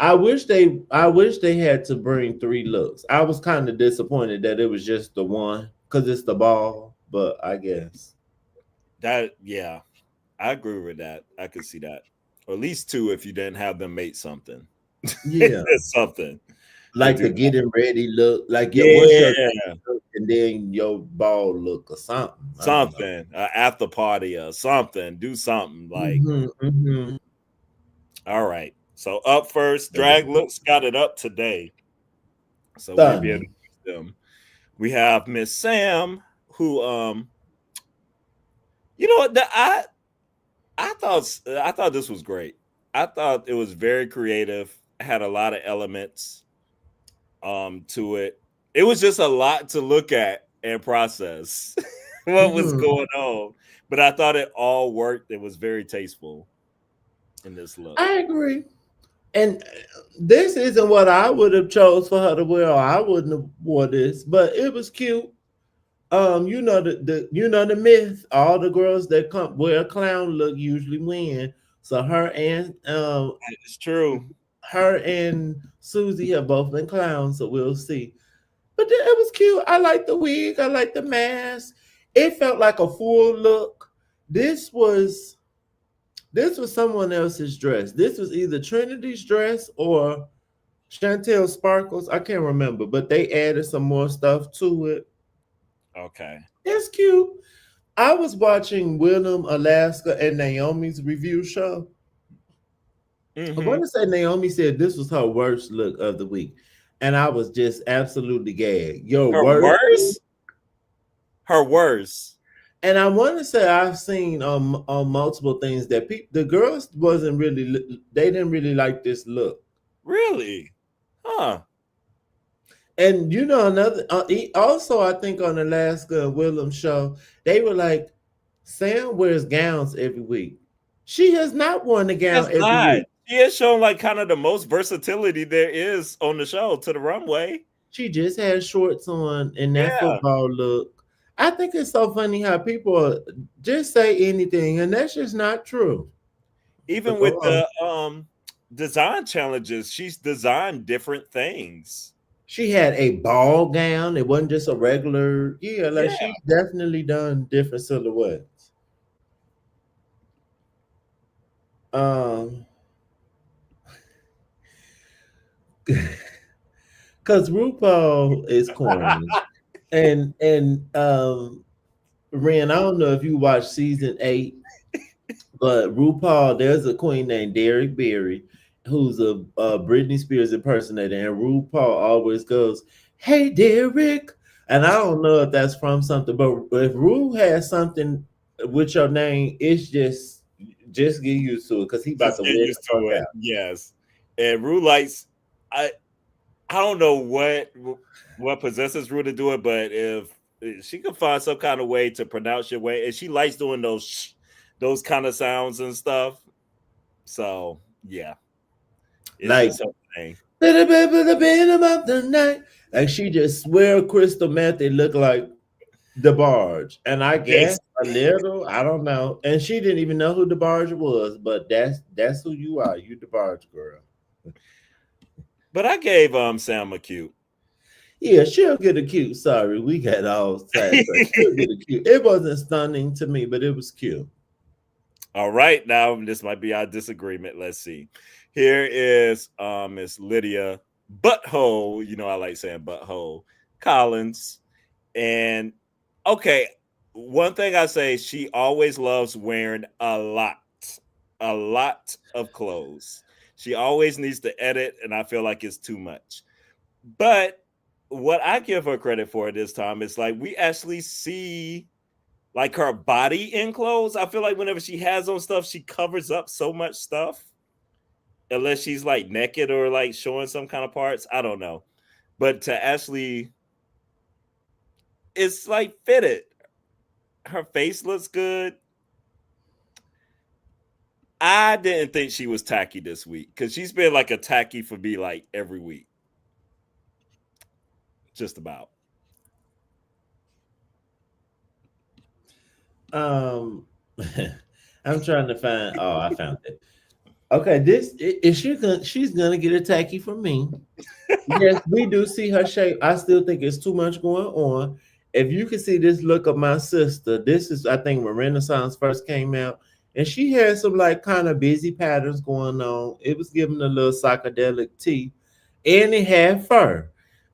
I wish they had to bring three looks. I was kind of disappointed that it was just the one because it's the ball, but I guess.
That yeah, I agree with that. I could see that. Or at least two if you didn't have them make something.
Yeah.
It's something to
Like
do
the
that.
getting ready look. Like what's your
Yeah,
look and then your ball look or something. I don't know.
something. After party or something. Do something like
Mm-hmm, mm-hmm.
all right. So up first, drag looks got it up today. So we'll be able to
Stunning.
use them. We have Miss Sam, who you know what I thought this was great. I thought it was very creative, had a lot of elements to it. It was just a lot to look at and process what was
Mm-hmm.
going on. But I thought it all worked. It was very tasteful in this look.
I agree. And this isn't what I would have chose for her to wear. Or I wouldn't have wore this, but it was cute. You know the myth. All the girls that come wear a clown look usually win. So
It's true.
her and Susie have both been clowns, so we'll see. But it was cute. I like the wig. I like the mask. It felt like a full look. This was this was someone else's dress. This was either Trinity's dress or Chantel Sparkles. I can't remember, but they added some more stuff to it.
Okay.
It's cute. I was watching Willem, Alaska, and Naomi's review show. I
Mm-hmm.
want to say Naomi said this was her worst look of the week. And I was just absolutely gagged. Your
Her
worst look?
worst? Her worst.
And I want to say I've seen on multiple things that the girls wasn't really they didn't really like this look.
Really? Huh.
And you know another also I think on Alaska and Willem show they were like Sam wears gowns every week. She has not worn a gown
That's
every
not.
week.
She has shown like kind of the most versatility there is on the show to the runway.
She just had shorts on in that
Yeah.
football look. I think it's so funny how people just say anything, and that's just not true. But
Even
go
with
on.
the design challenges, she's designed different things.
She had a ball gown. It wasn't just a regular. Yeah, like
Yeah.
she's definitely done different silhouettes. Um, because RuPaul is corny, and Ren, I don't know if you watched season 8, but RuPaul, there's a queen named Derek Barry who's a Britney Spears impersonator, and RuPaul always goes, "Hey, Derek," and I don't know if that's from something, but if Ru has something with your name, it's just get used to it because he about
Just
to
get
wear the
used to
fuck
it.
out.
Yes. And Rue likes I I don't know what possesses Rue to do it, but if she can find some kind of way to pronounce your way, and she likes doing those kind of sounds and stuff. So yeah, it's
Like,
just her thing.
about the night. Like she just swear crystal meth. It looked like the barge, and I
Yes.
guess a little, I don't know. And she didn't even know who the barge was, but that's who you are. You the barge girl.
But I gave Sam a cute.
Yeah, she'll get a cute. Sorry, we got all sidetracked. She'll get a cute. It wasn't stunning to me, but it was cute.
All right, now this might be our disagreement. Let's see. Here is Miss Lydia Butthole. You know I like saying Butthole Collins. And okay, one thing I say, she always loves wearing a lot of clothes. She always needs to edit, and I feel like it's too much. But what I give her credit for this time is like we actually see like her body in clothes. I feel like whenever she has on stuff, she covers up so much stuff. unless she's like naked or like showing some kind of parts. I don't know. But to actually, it's like fitted. Her face looks good. I didn't think she was tacky this week because she's been like a tacky for me like every week. Just about.
Um, I'm trying to find. Oh, I found it. Okay, this is she gonna she's gonna get a tacky from me. Yes, we do see her shape. I still think it's too much going on. If you can see this look of my sister, this is I think when Renaissance first came out, and she had some like kind of busy patterns going on. It was giving a little psychedelic tea, and it had fur.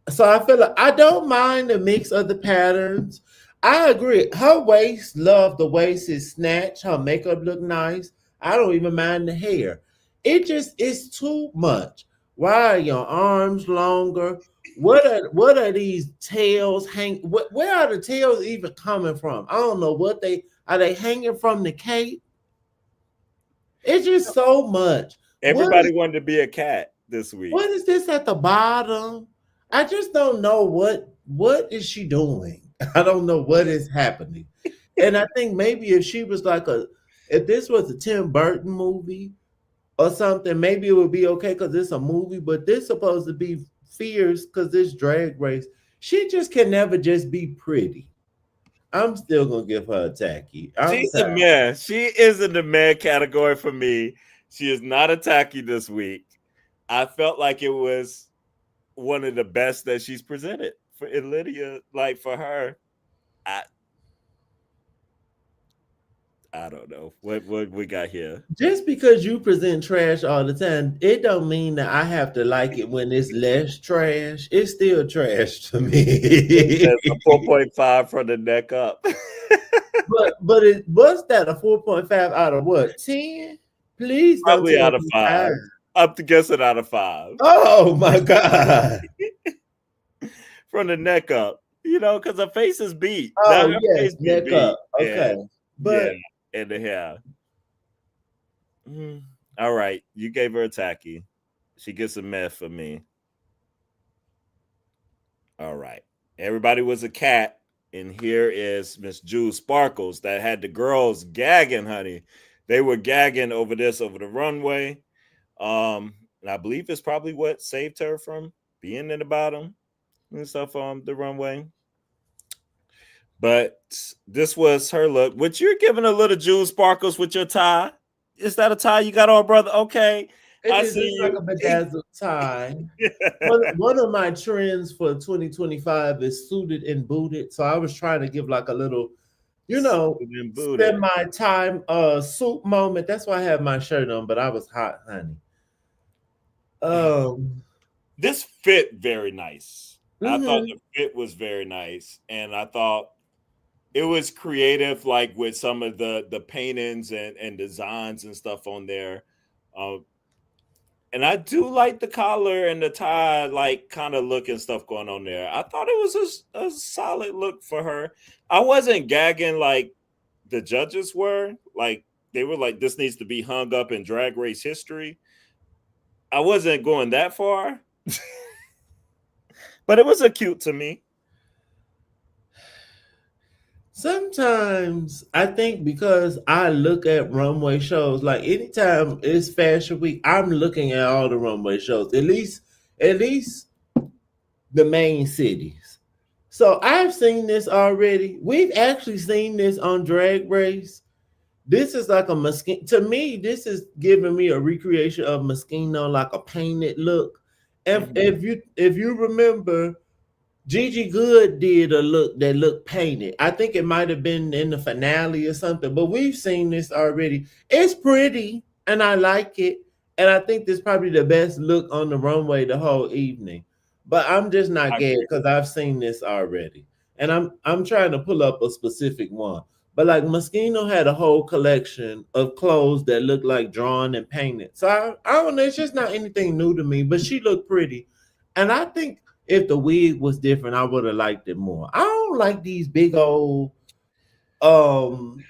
So I feel like I don't mind the mix of the patterns. I agree. Her waist, love the waist is snatched. Her makeup look nice. I don't even mind the hair. It just is too much. Why are your arms longer? What are these tails hang? Where are the tails even coming from? I don't know what they are. They hanging from the cape? It's just so much.
Everybody wanted to be a cat this week.
What is this at the bottom? I just don't know what is she doing. I don't know what is happening. And I think maybe if this was a Tim Burton movie or something, maybe it would be okay because it's a movie, but this supposed to be fierce because this drag race. She just can never just be pretty. I'm still gonna give her a tacky. I'm
She's a
sorry.
man. She is in the man category for me. She is not a tacky this week. I felt like it was one of the best that she's presented for Lydia. Like for her, I I don't know what we got here.
Just because you present trash all the time, it don't mean that I have to like it when it's less trash. It's still trash to
It
me.
says a 4.5 from the neck up.
but it was that a 4.5 out of what? 10? Please don't
Probably
tell
out of
me
5.
5.
I'm guessing out of 5
Oh my god.
from the neck up. You know, because her face is beat. Now
Oh
her
yes,
face be
neck
beat.
up. Okay.
Yeah,
But
and the hair. All right, you gave her a tacky. She gets a meth for me. All right, everybody was a cat, and here is Miss Jewel Sparkles that had the girls gagging, honey. They were gagging over this over the runway. And I believe it's probably what saved her from being in the bottom and stuff on the runway. But this was her look. Which you're giving a little Jewel Sparkles with your tie. Is that a tie you got on, brother? Okay.
it
I
is
see
it's like
you.
a bedazzled tie. One of my trends for 2025 is suited and booted. So I was trying to give like a little,
Been
spend
booted.
my time suit moment. That's why I have my shirt on, but I was hot, honey. Um
This fit very nice. I thought
mhm.
the fit was very nice, and I thought it was creative, like with some of the paintings and designs and stuff on there. Um, and I do like the collar and the tie, like kind of look and stuff going on there. I thought it was a solid look for her. I wasn't gagging like the judges were. Like they were like, this needs to be hung up in drag race history. I wasn't going that far, but it was a cute to me.
Sometimes I think because I look at runway shows, like anytime it's fashion week, I'm looking at all the runway shows, at least the main cities. So I've seen this already. We've actually seen this on Drag Race. This is like a Moschino. To me, this is giving me a recreation of Moschino, like a painted look. And
Mhm.
if you remember, Gigi Good did a look that looked painted. I think it might have been in the finale or something, but we've seen this already. It's pretty and I like it. And I think this is probably the best look on the runway the whole evening. But I'm just not
I
gay
agree.
because I've seen this already. And I'm trying to pull up a specific one. But like Moschino had a whole collection of clothes that looked like drawn and painted. So I don't know, it's just not anything new to me, but she looked pretty. And I think if the wig was different, I would have liked it more. I don't like these big old um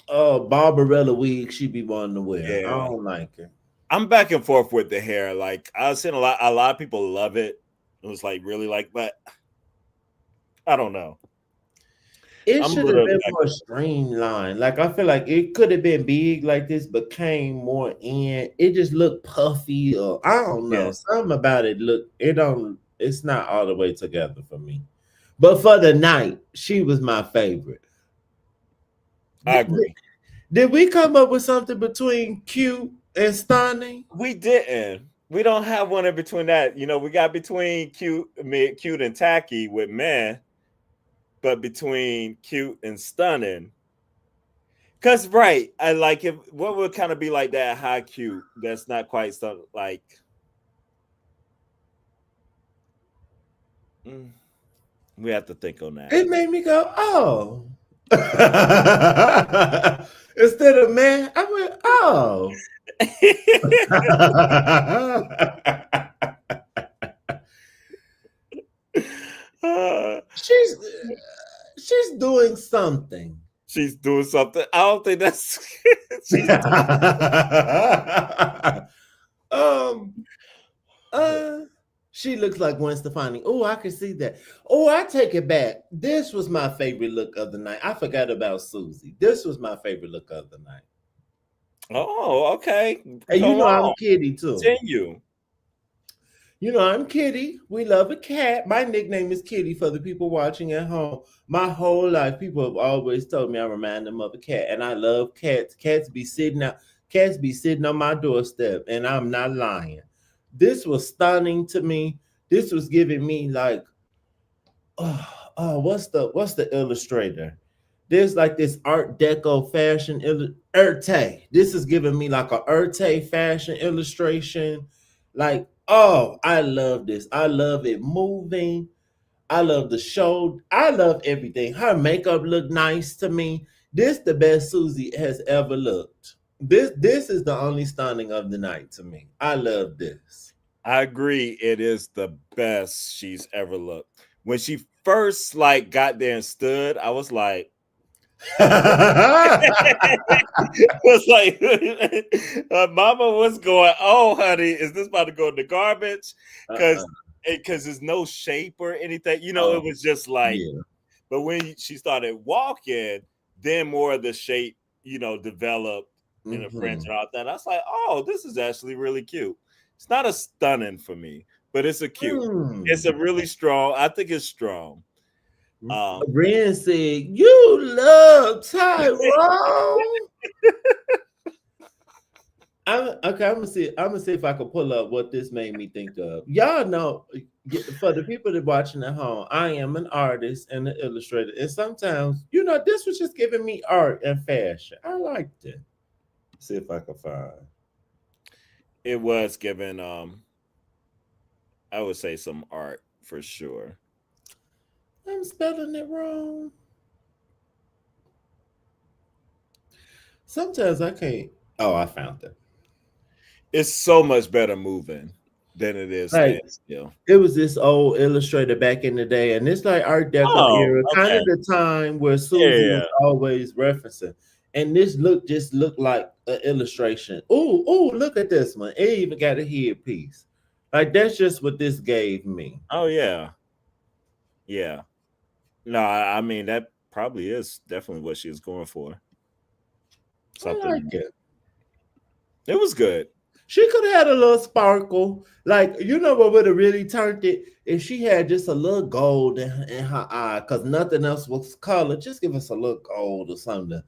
Barbarella wigs she be wanting to wear. I
Yeah.
don't like it.
I'm back and forth with the hair. Like I was saying, a lot of people love it. It was like really like, but I don't know.
It
I'm a
should have
little
been
back.
more streamlined. Like I feel like it could have been big like this, but came more in. It just looked puffy, or I don't know.
Yeah,
Something about it look. It don't. It's not all the way together for me. But for the night, she was my favorite.
I
Did,
agree.
did we come up with something between cute and stunning?
We didn't. We don't have one in between that. You know, we got between cute and tacky with men, but between cute and stunning. Cause right, I like if what would kind of be like that high cute. That's not quite something like. Mm, we have to think on that.
It made me go, oh. Instead of man, I went, oh. she's she's doing something.
She's doing something. I don't think that's. she's.
um she looks like Gwen Stefani. Oh, I can see that. Oh, I take it back. This was my favorite look of the night. I forgot about Susie. This was my favorite look of the night.
Oh, okay.
And you
Come
know I'm
on,
Kitty too.
continue.
You know, I'm Kitty. We love a cat. My nickname is Kitty for the people watching at home. My whole life, people have always told me I remind them of a cat, and I love cats. Cats be sitting on my doorstep, and I'm not lying. This was stunning to me. This was giving me like, what's the illustrator? There's like this Art Deco fashion Erte. This is giving me like a Erte fashion illustration. Like, oh, I love this. I love it moving. I love the show. I love everything. Her makeup looked nice to me. This the best Susie has ever looked. This is the only stunning of the night to me. I love this.
I agree. It is the best she's ever looked. When she first like got there and stood, I was like, was like, Mama, what's going on, honey? Is this about to go in the garbage? Because there's no shape or anything. You know, it was just like.
Yeah.
But when she started walking, then more of the shape, developed in a French and all that. I was like, oh, this is actually really cute. It's not a stunning for me, but it's a cute. It's a really strong. I think it's strong.
Ren said, "You love Tyrone." I'm gonna see. I'm gonna see if I can pull up what this made me think of. Y'all know, for the people that watching at home, I am an artist and an illustrator, and sometimes, this was just giving me art and fashion. I liked it. See if I can find.
It was given, I would say, some art for sure.
I'm spelling it wrong. Sometimes I can't. Oh, I found it.
It's so much better moving than it is standing still.
It was this old illustrator back in the day, and it's like Art Deco era, kind of the time where Susie was always referencing. And this just looked like an illustration. Oh, look at this one. It even got a headpiece. Like, that's just what this gave me.
Oh, yeah. Yeah. No, I mean, that probably is definitely what she was going for.
Something. I like it.
It was good.
She could have had a little sparkle. Like, what would have really turned it? If she had just a little gold in her eye, because nothing else was color. Just give us a little gold or something.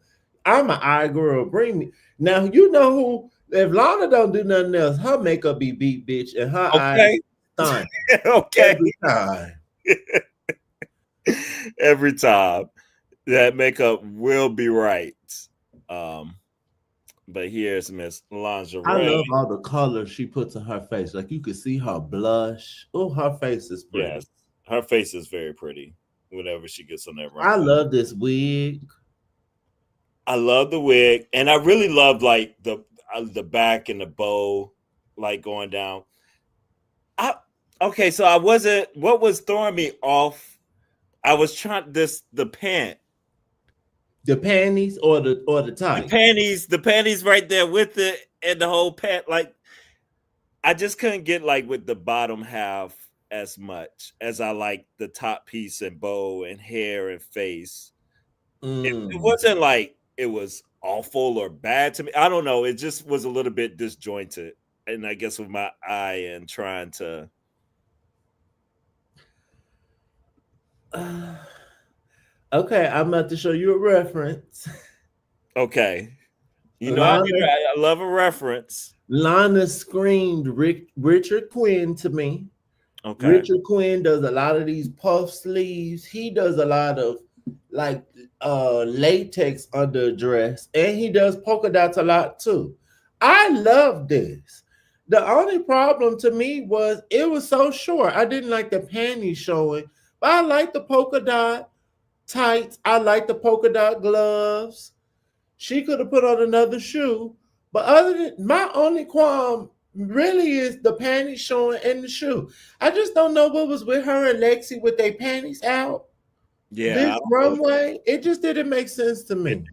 I'm an eye girl. Bring me. Now, you know who, if Lana don't do nothing else, her makeup be beat, bitch, and her eyes stunned.
Okay.
Every time.
Every time. That makeup will be right. But here's Miss Lingerie.
I love all the colors she puts in her face. Like, you could see her blush. Oh, her face is pretty.
Yes, her face is very pretty whenever she gets on that runway.
I love this wig.
I love the wig, and I really love like the back and the bow, like going down. So I wasn't. What was throwing me off? I was trying the pant.
The panties or the top?
The panties right there with it, and the whole pant. Like, I just couldn't get like with the bottom half as much as I like the top piece and bow and hair and face. It
Mm.
wasn't like it was awful or bad to me. I don't know. It just was a little bit disjointed. And I guess with my eye and trying to.
Okay, I'm about to show you a reference.
Okay. You know,
Lana,
I love a reference.
Lana screamed Richard Quinn to me.
Okay.
Richard Quinn does a lot of these puff sleeves. He does a lot of like latex under a dress, and he does polka dots a lot too. I love this. The only problem to me was it was so short. I didn't like the panties showing, but I like the polka dot tights. I like the polka dot gloves. She could have put on another shoe. But other than my only qualm really is the panties showing and the shoe. I just don't know what was with her and Lexi with their panties out.
Yeah.
This runway, it just didn't make sense to
Yeah.
me.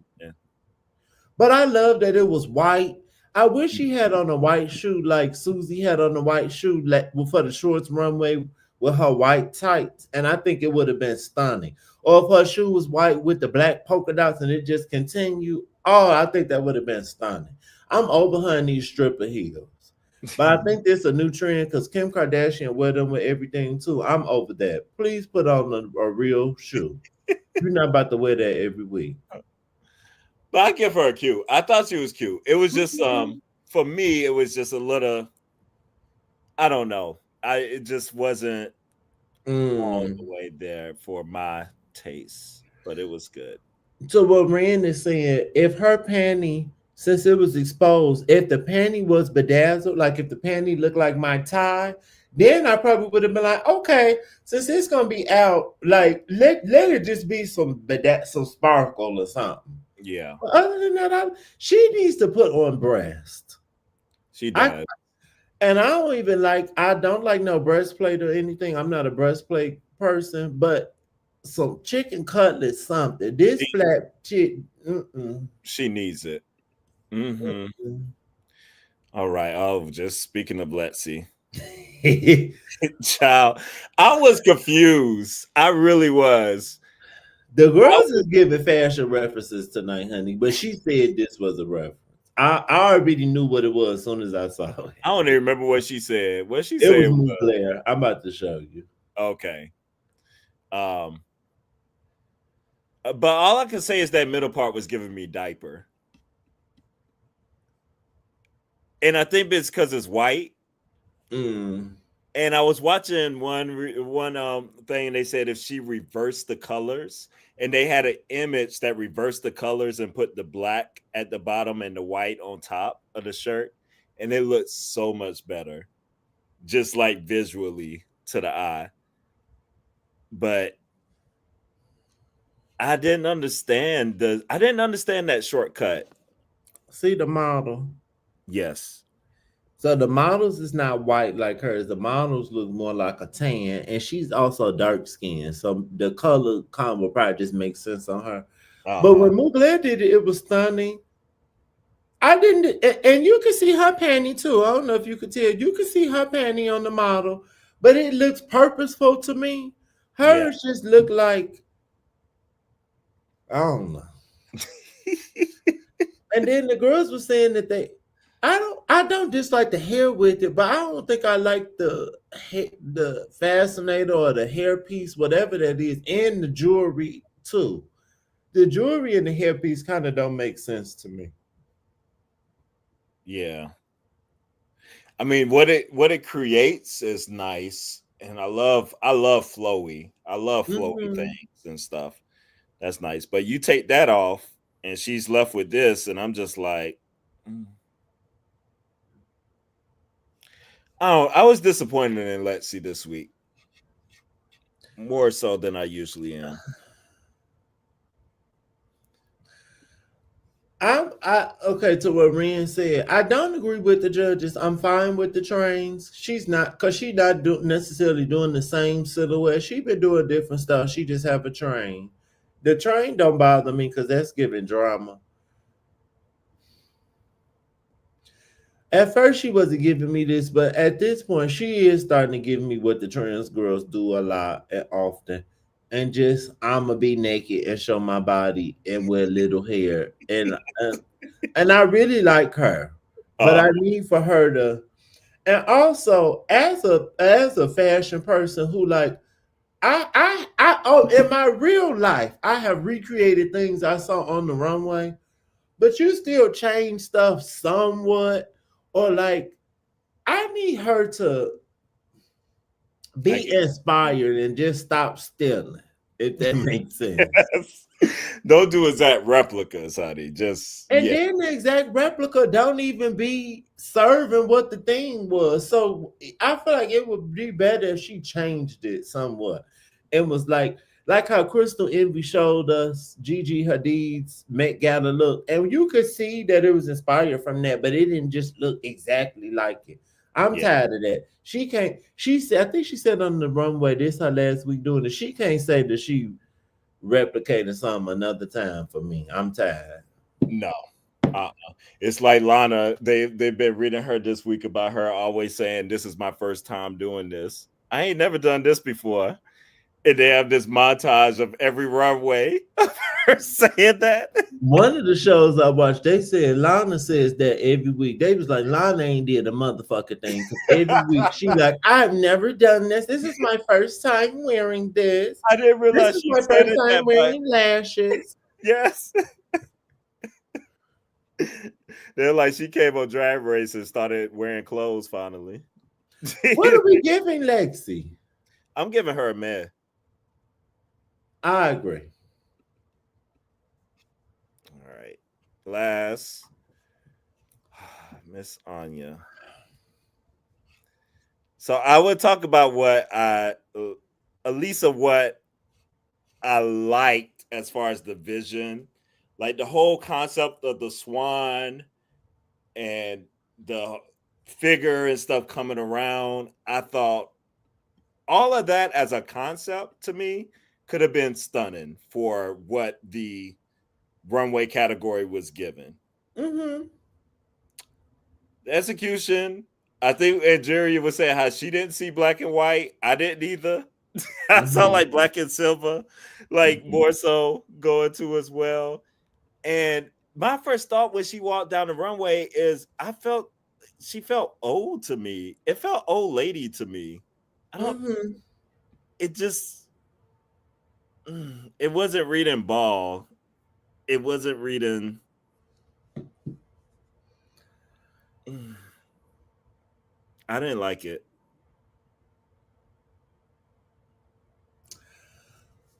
But I love that it was white. I wish she had on a white shoe like Susie had on a white shoe for the shorts runway with her white tights, and I think it would have been stunning. Or if her shoe was white with the black polka dots and it just continued, oh, I think that would have been stunning. I'm over her in these stripper heels. But I think this is a new trend because Kim Kardashian wear them with everything too. I'm over that. Please put on a real shoe. You're not about to wear that every week.
But I give her a cute. I thought she was cute. It was just for me, it was just a little, I don't know. It just wasn't all the way there for my taste, but it was good.
So what Rand is saying, if her panty, since it was exposed, if the panty was bedazzled, like if the panty looked like my tie, then I probably would have been like, okay, since it's gonna be out, like let it just be some sparkle or something.
Yeah.
But other than that, she needs to put on breast.
She does.
And I don't like no breastplate or anything. I'm not a breastplate person, but some chicken cutlet something. This flat chick,
she needs it. Mm-hmm.
Mm-mm.
All right. Oh, just speaking of Lexi. Child, I was confused. I really was.
The girls is giving fashion references tonight, honey, but she said this was a reference. I already knew what it was as soon as I saw it.
I don't even remember what she said. What she
It
said
was Mugler. I'm about to show you.
Okay. But all I can say is that middle part was giving me diaper. And I think it's because it's white.
Mm.
And I was watching one thing, and they said if she reversed the colors, and they had an image that reversed the colors and put the black at the bottom and the white on top of the shirt, and it looked so much better, just like visually to the eye. But I didn't understand that shortcut.
See the model.
Yes.
So the models is not white like hers. The models look more like a tan, and she's also dark skinned. So the color combo probably just makes sense on her. But when Mugler did it, it was stunning. I didn't, and you can see her panty too. I don't know if you could tell. You can see her panty on the model, but it looks purposeful to me. Hers just look like, I don't know. And then the girls were saying that I don't dislike the hair with it, but I don't think I like the fascinator or the hairpiece, whatever that is, and the jewelry too. The jewelry and the hairpiece kind of don't make sense to me.
Yeah. I mean, what it creates is nice, and I love flowy. I love flowy things and stuff. That's nice. But you take that off, and she's left with this, and I'm just like, oh, I was disappointed in Lexi this week, more so than I usually am.
Okay, to what Ren said, I don't agree with the judges. I'm fine with the trains. She's not, because she's not necessarily doing the same silhouette. She been doing different stuff. She just have a train. The train don't bother me because that's giving drama. At first, she wasn't giving me this, but at this point, she is starting to give me what the trans girls do a lot and often. And just, I'ma be naked and show my body and wear little hair. And I really like her. But
Uh,
I need for her to, and also as a fashion person who like oh, in my real life, I have recreated things I saw on the runway, but you still change stuff somewhat, or like I need her to
I
be
get
inspired and just stop stealing, if that makes sense.
yes. Don't do exact replicas, honey. Just
And
yeah,
then the exact replica don't even be serving what the thing was. So I feel like it would be better if she changed it somewhat. It was like how Crystal Envy showed us Gigi Hadid's Met Gala look, and you could see that it was inspired from that, but it didn't just look exactly like it. I'm
yeah.
tired of that. She can't. She said, I think she said on the runway this her last week doing it. She can't say that she replicating something another time for me. I'm tired.
No. It's like Lana. They've been reading her this week about her always saying, "This is my first time doing this. I ain't never done this before." And they have this montage of every runway of her saying that.
One of the shows I watched, they said Lana says that every week. They was like, Lana ain't did a motherfucking thing because every week she like, I've never done this. This is my first time wearing this.
I didn't
This
realize
is
she
my
said
first
it
time
that much.
wearing lashes.
Yes. They're like she came on Drag Race and started wearing clothes finally.
What are we giving Lexi?
I'm giving her a man.
I agree.
All right. Last, Miss Anya. So I would talk about at least of what I liked as far as the vision, like the whole concept of the swan and the figure and stuff coming around. I thought all of that as a concept to me could have been stunning for what the runway category was given.
Mm-hmm.
The execution, I think Angeria was saying how she didn't see black and white. I didn't either. I saw
Mm-hmm.
like black and silver, like
Mm-hmm.
more so going to as well. And my first thought when she walked down the runway is she felt old to me. It felt old lady to me. I don't
Mm-hmm.
it just it wasn't reading ball. It wasn't reading I didn't like it.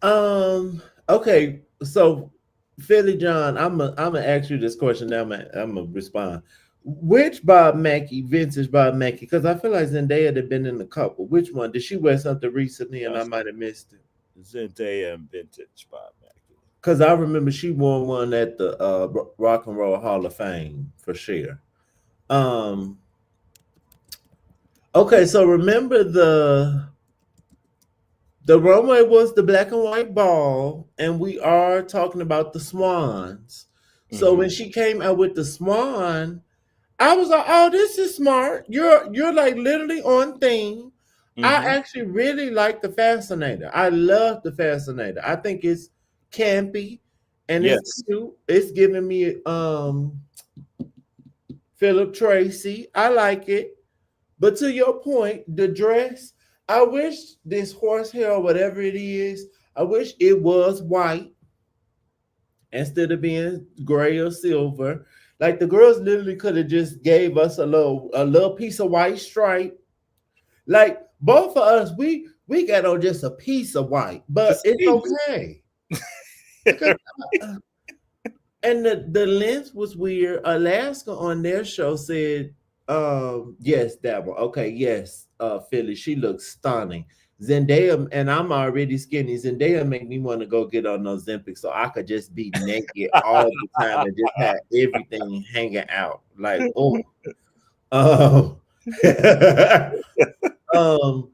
Okay, so Philly John, I'm gonna ask you this question now. I'm gonna respond. Which Bob Mackie, vintage Bob Mackie? Because I feel like Zendaya had been in a couple. Which one did she wear something recently and I might have missed it?
Zendaya and vintage Bob Mackie.
Because I remember she won one at the Rock and Roll Hall of Fame for sure. Um, okay, so remember the runway was the black and white ball, and we are talking about the swans. So when
Mm-hmm.
she came out with the swan, I was like, "Oh, this is smart. You're like literally on theme." I
Mm-hmm.
actually really like the fascinator. I love the fascinator. I think it's campy and it's
Yes.
cute. It's giving me Philip Tracy. I like it. But to your point, the dress, I wish this horsehair or whatever it is, I wish it was white instead of being gray or silver. Like the girls literally could have just gave us a little piece of white stripe. Like both of us, we got on just a piece of white, but
Just
it's
leave
okay. Because and the length was weird. Alaska on their show said, yes, that one. Okay, yes, Philly, she looks stunning. Zendaya, and I'm already skinny. Zendaya make me want to go get on Ozempic so I could just be naked all the time and just have everything hanging out. Like, oh, um, um,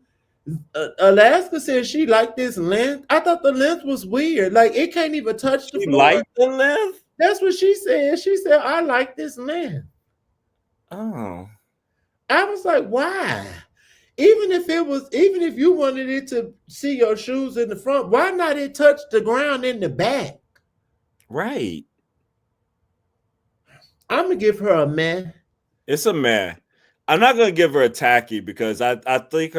Alaska said she liked this length. I thought the length was weird. Like, it can't even touch the
she
floor.
liked the length.
That's what she said. She said, I like this man.
Oh,
I was like, why? Even if you wanted it to see your shoes in the front, why not it touch the ground in the back?
right.
I'm gonna give her a meh.
It's a man. I'm not gonna give her a tacky because I think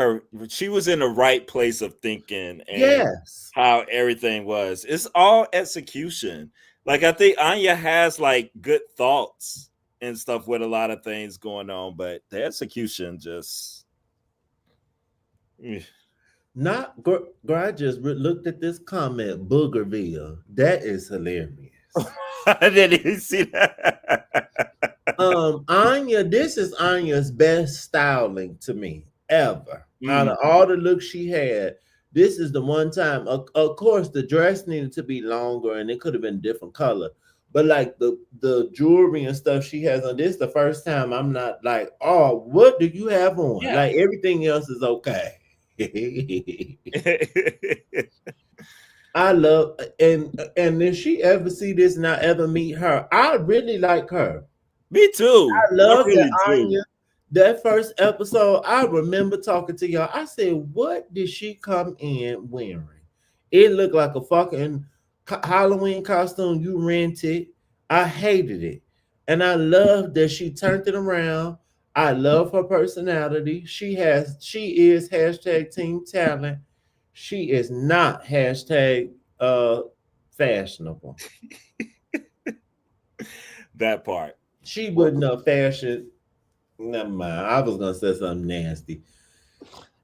she was in the right place of thinking and
Yes.
how everything was. It's all execution. Like I think Anya has like good thoughts and stuff with a lot of things going on, but the execution just
Not girl, I just looked at this comment, Boogerville. That is hilarious.
I didn't even see that.
Anya, this is Anya's best styling to me ever. Out
Mm.
of all the looks she had, this is the one time. Of course, the dress needed to be longer and it could have been different color. But like the jewelry and stuff she has on, this the first time I'm not like, oh, what do you have on?
Yeah.
Like everything else is okay. I love and if she ever see this and I ever meet her, I really like her.
Me too.
I love that
really do.
Anya. That first episode, I remember talking to y'all. I said, "What did she come in wearing? It looked like a fucking Halloween costume you rented." I hated it, and I love that she turned it around. I love her personality. She is hashtag team talent. She is not hashtag fashionable.
That part.
She wouldn't have fashion. Never mind. I was gonna say something nasty.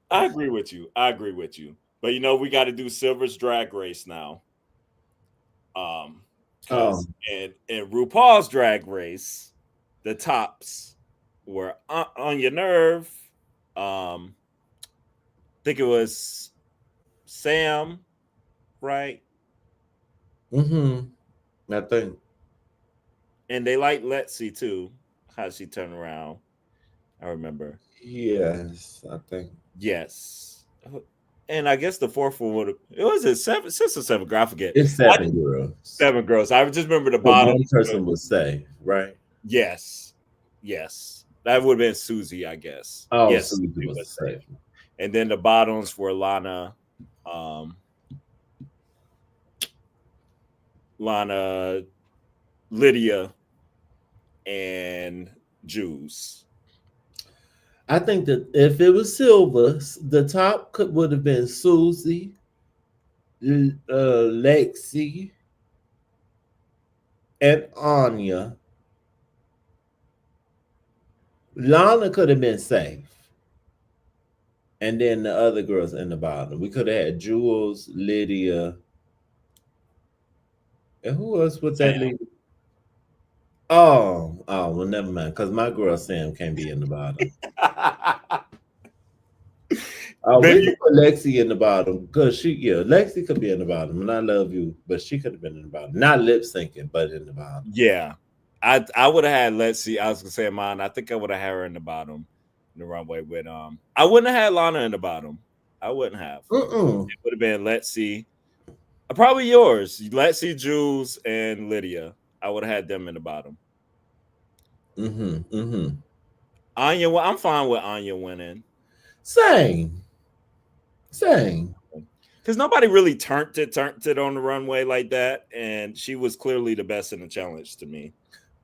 I agree with you. But we got to do Silver's Drag Race now. Because in RuPaul's Drag Race, the tops were on your nerve. I think it was Sam, right?
I think.
And they like Lexi too. How she turned around. I remember.
Yes, I think.
Yes. And I guess the fourth one would have it was a 6 or 7 girl. I forget.
It's 7 girls.
7 girls. I just remember the
But
bottom.
one person would say, right?
Yes. That would have been Susie, I guess.
Oh,
yes,
Susie was safe.
And then the bottoms were Lana, Lydia, and Juice.
I think that if it was silver, the top would have been Susie, Lexi, and Anya. Lana could have been safe. And then the other girls in the bottom. We could have had Jules, Lydia. And who else would that leave? Oh, well, never mind. Because my girl Sam can't be in the bottom. We could put Lexi in the bottom because Lexi could be in the bottom, and I love you, but she could have been in the bottom. Not lip syncing, but in the bottom.
Yeah. I would have had Lexi. I was gonna say mine. I think I would have had her in the bottom in the runway with I wouldn't have had Lana in the bottom. I wouldn't have. It would have been Lexi. Probably yours. Lexi, Jules, and Lydia. I would have had them in the bottom. Anya, well, I'm fine with Anya winning.
Same.
Because nobody really turned it on the runway like that, and she was clearly the best in the challenge to me.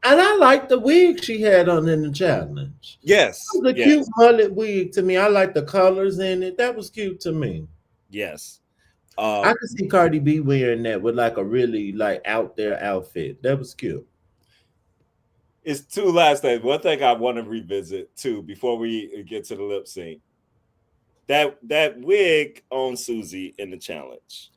And I like the wig she had on in the challenge.
Yes,
it was a cute mullet wig to me. I like the colors in it. That was cute to me.
Yes.
I could see Cardi B wearing that with like a really like out there outfit. That was cute.
It's 2 last things. One thing I want to revisit too before we get to the lip sync. That wig on Susie in the challenge.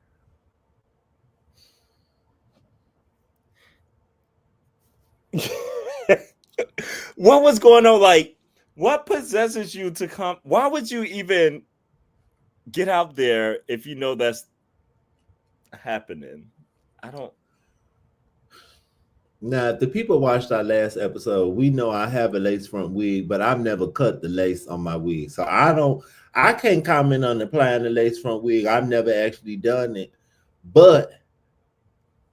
What was going on? Like, what possesses you to come? Why would you even get out there if you know that's happening? I don't.
Now, if the people watched our last episode, we know I have a lace front wig, but I've never cut the lace on my wig. So I can't comment on applying the lace front wig. I've never actually done it. But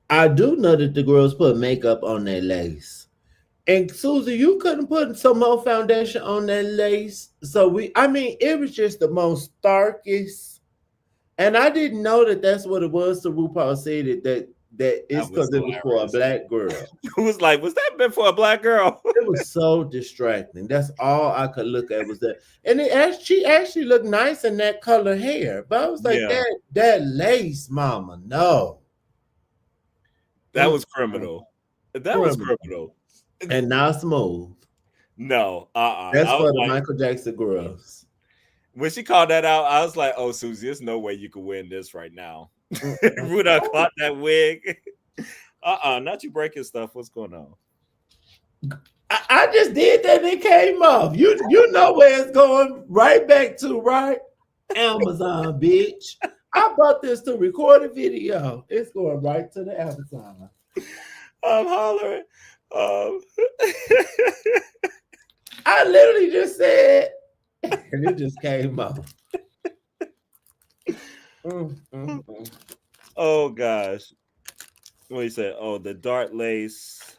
I do know that the girls put makeup on their lace. And Susie, you couldn't put some more foundation on that lace. So I mean, it was just the most starkest. And I didn't know that that's what it was. So RuPaul said that
That
it's
was
because it was for a
hilarious.
black girl.
Who was like, was that meant for a black girl?
It was so distracting. That's all I could look at was that. And she actually looked nice in that color hair. But I was like,
Yeah,
that lace, mama, no.
that was criminal. That was
Criminal.
criminal.
And now smooth.
No,
That's
I was
for the
like,
Michael Jackson girls.
when she called that out, I was like, oh, Susie, there's no way you could win this right now. Ruda caught that wig. Not you breaking stuff. What's going on?
I just did that and it came off. You know where it's going right back to, right? Amazon, bitch. I bought this to record a video. It's going right to the Amazon.
I'm hollering.
I literally just said, and it just came off.
Oh gosh. What he said? Oh, the dark lace,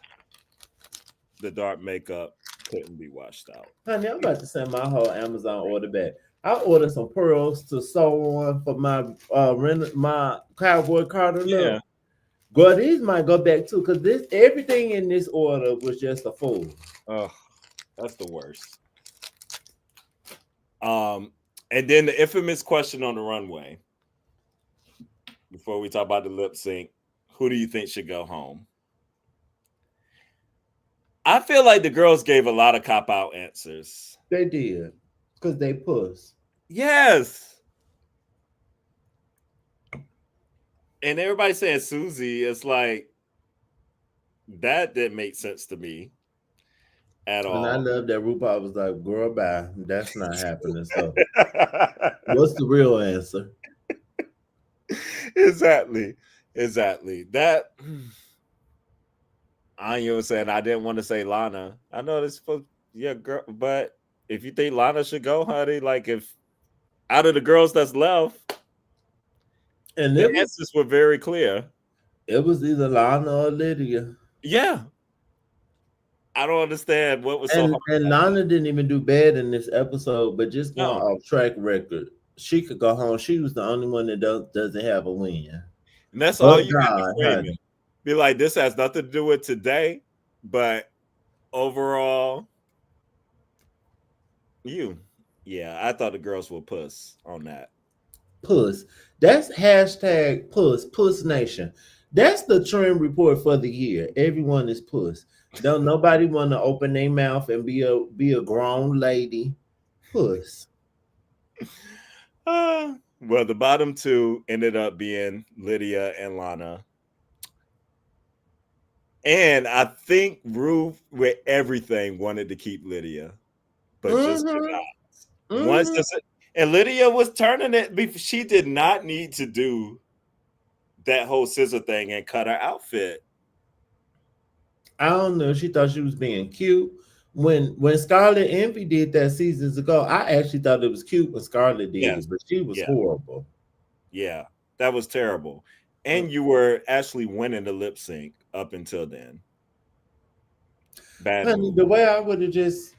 the dark makeup couldn't be washed out.
Honey, I'm about to send my whole Amazon order back. I ordered some pearls to sew on for my cowboy Carter look.
Yeah.
Girl, these might go back too, because everything in this order was just a fool.
Oh, that's the worst. And then the infamous question on the runway. Before we talk about the lip sync, who do you think should go home? I feel like the girls gave a lot of cop-out answers.
They did, because they puss.
Yes. And everybody saying Susie, it's like, that didn't make sense to me at all.
And I love that RuPaul was like, girl, bye. That's not happening. So what's the real answer?
Exactly. That I ain't even saying I didn't want to say Lana. I know this supposed, yeah, girl, but if you think Lana should go, honey, like if out of the girls that's left,
and
the answers were very clear.
It was either Lana or Lydia.
Yeah. I don't understand what was so hard.
And Lana didn't even do bad in this episode, but just going off track record, she could go home. She was the only one that doesn't have a win.
And that's all you got to frame it. Be like, this has nothing to do with today, but overall, I thought the girls were puss on that.
Puss. That's hashtag puss nation. That's the trend report for the year. Everyone is puss. Don't nobody want to open their mouth and be a grown lady. Puss.
Well, the bottom two ended up being Lydia and Lana. And I think Ru, with everything, wanted to keep Lydia, but just could not. And Lydia was turning it. She did not need to do that whole scissor thing and cut her outfit.
I don't know. She thought she was being cute. When Scarlet Envy did that seasons ago, I actually thought it was cute when Scarlet did it, but she was horrible.
Yeah, that was terrible. And you were actually winning the lip sync up until then. Bad
Honey, the way I would have just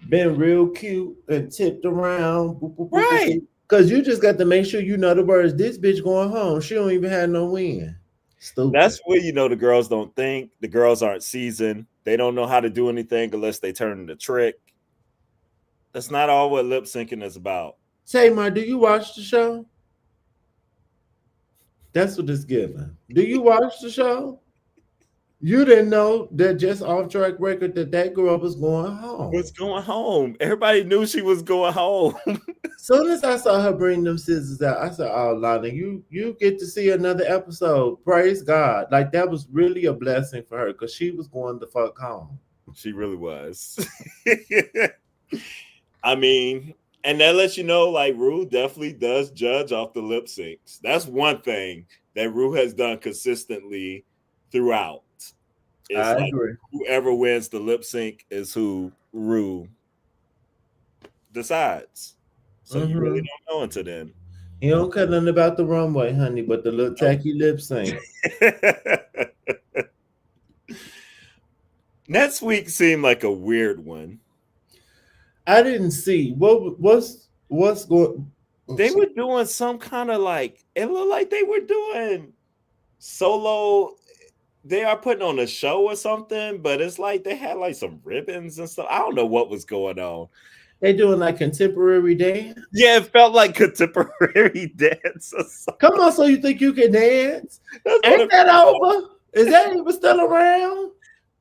been real cute and tipped around.
Right.
Because you just got to make sure you know the words. This bitch going home. She don't even have no win. Stupid.
That's where you know the girls don't think. The girls aren't seasoned. They don't know how to do anything unless they turn into trick. That's not all what lip syncing is about.
Tamar, do you watch the show? That's what it's giving. Do you watch the show? You didn't know that just off track record that girl was going home.
Was going home. Everybody knew she was going home.
Soon as I saw her bring them scissors out, I said, "Oh, Lana, you get to see another episode. Praise God!" Like that was really a blessing for her because she was going the fuck home.
She really was. I mean, and that lets you know, like Ru definitely does judge off the lip syncs. That's one thing that Ru has done consistently throughout. It's like
agree.
Whoever wins the lip sync is who Ru decides. So you really don't know until then.
You don't care nothing about the runway, honey, but the little tacky lip sync.
Next week seemed like a weird one.
I didn't see what's going. Oh,
They were doing some kind of like it looked like they were doing solo. They are putting on a show or something, but it's like they had like some ribbons and stuff. I don't know what was going on.
they doing like contemporary dance.
Yeah, it felt like contemporary dance or something.
Come on, so you think you can dance?
That's what
Ain't
it
that
felt like.
over? Is that even still around?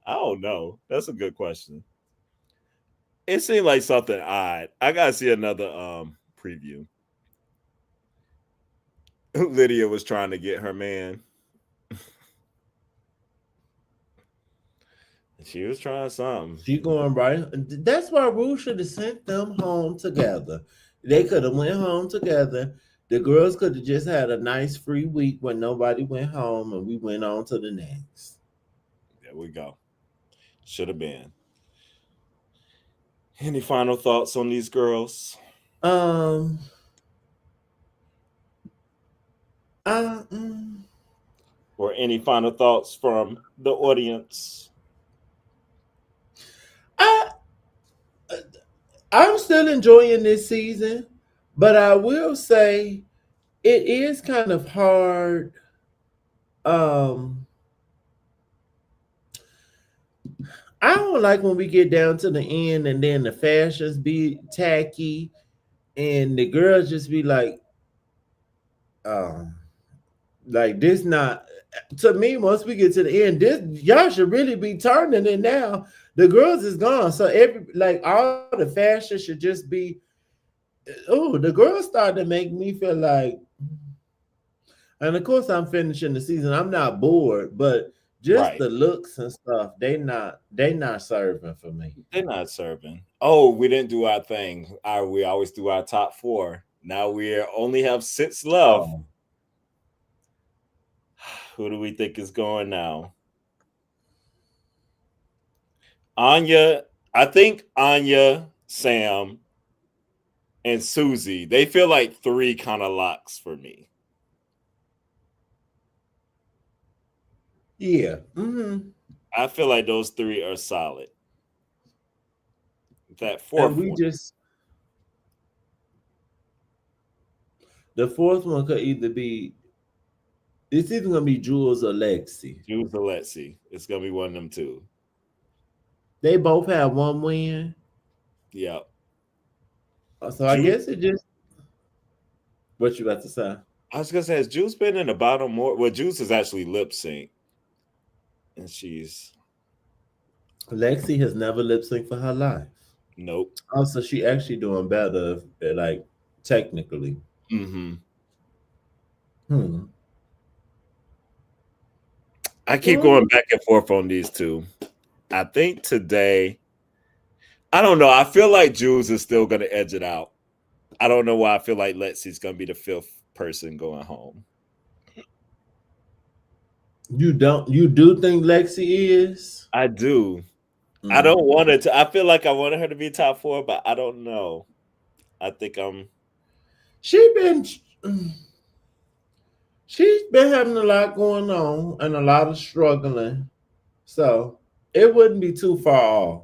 I don't know. That's a good question. It seemed like something odd. I gotta see another preview. Lydia was trying to get her man. She was trying something.
She going right. That's why Ru should have sent them home together. They could have went home together. The girls could have just had a nice free week when nobody went home, and we went on to the next.
There we go. Should have been. Any final thoughts on these girls?
Um, uh, mm,
Or any final thoughts from the audience?
I I'm still enjoying this season, but I will say it is kind of hard. Um, I don't like when we get down to the end and then the fashions be tacky and the girls just be um, like this not to me. Once we get to the end, this y'all should really be turning it now. The girls is gone, so every like all the fashion should just be. Oh, the girls started to make me feel like, and of course I'm finishing the season. I'm not bored, but just
Right.
the looks and stuff, they not serving for me.
They're not serving. Oh, we didn't do our thing. We always do our top four. Now we only have 6 left.
Oh,
Who do we think is going now? Anya. I think Anya, Sam, and Susie. They feel like 3 kind of locks for me.
yeah. Mm-hmm.
I feel like those 3 are solid. That
And
fourth
we
one,
just the fourth one could either be it's either gonna be Jules or Lexi.
Jules Alexi. It's gonna be one of them two.
They both have one win,
Yeah.
so I
Jules.
guess it just what you about to say.
I was gonna say, has Jules been in the bottom more? Well, Jules is actually lip sync, and she's
Lexi has never lip synced for her life.
nope.
Also, she actually doing better, like technically.
Mm-hmm.
Hmm.
I keep
Well,
going back and forth on these two. I think today, I don't know. I feel like Jules is still gonna edge it out. I don't know why I feel like Lexi's gonna be the 5th person going home.
you do think Lexi is?
I do. I
Mm.
don't want it to. I feel like I wanted her to be top 4, but I don't know. I think I'm.
She been she's been having a lot going on and a lot of struggling, so it wouldn't be too far off.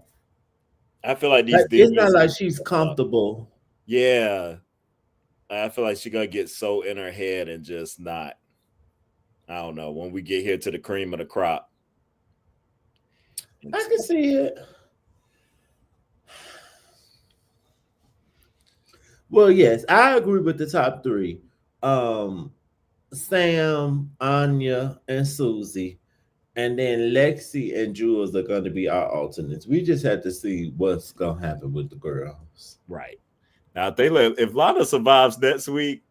I feel like
Like
these
it's not
demons.
like she's comfortable.
Yeah, I feel like she's gonna get so in her head and just not. I don't know. When we get here to the cream of the crop,
I can see it. Well, yes, I agree with the top three. Um, Sam, Anya, and Susie. And then Lexi and Jules are going to be our alternates. We just have to see what's going to happen with the girls.
right now, if Lana survives next week,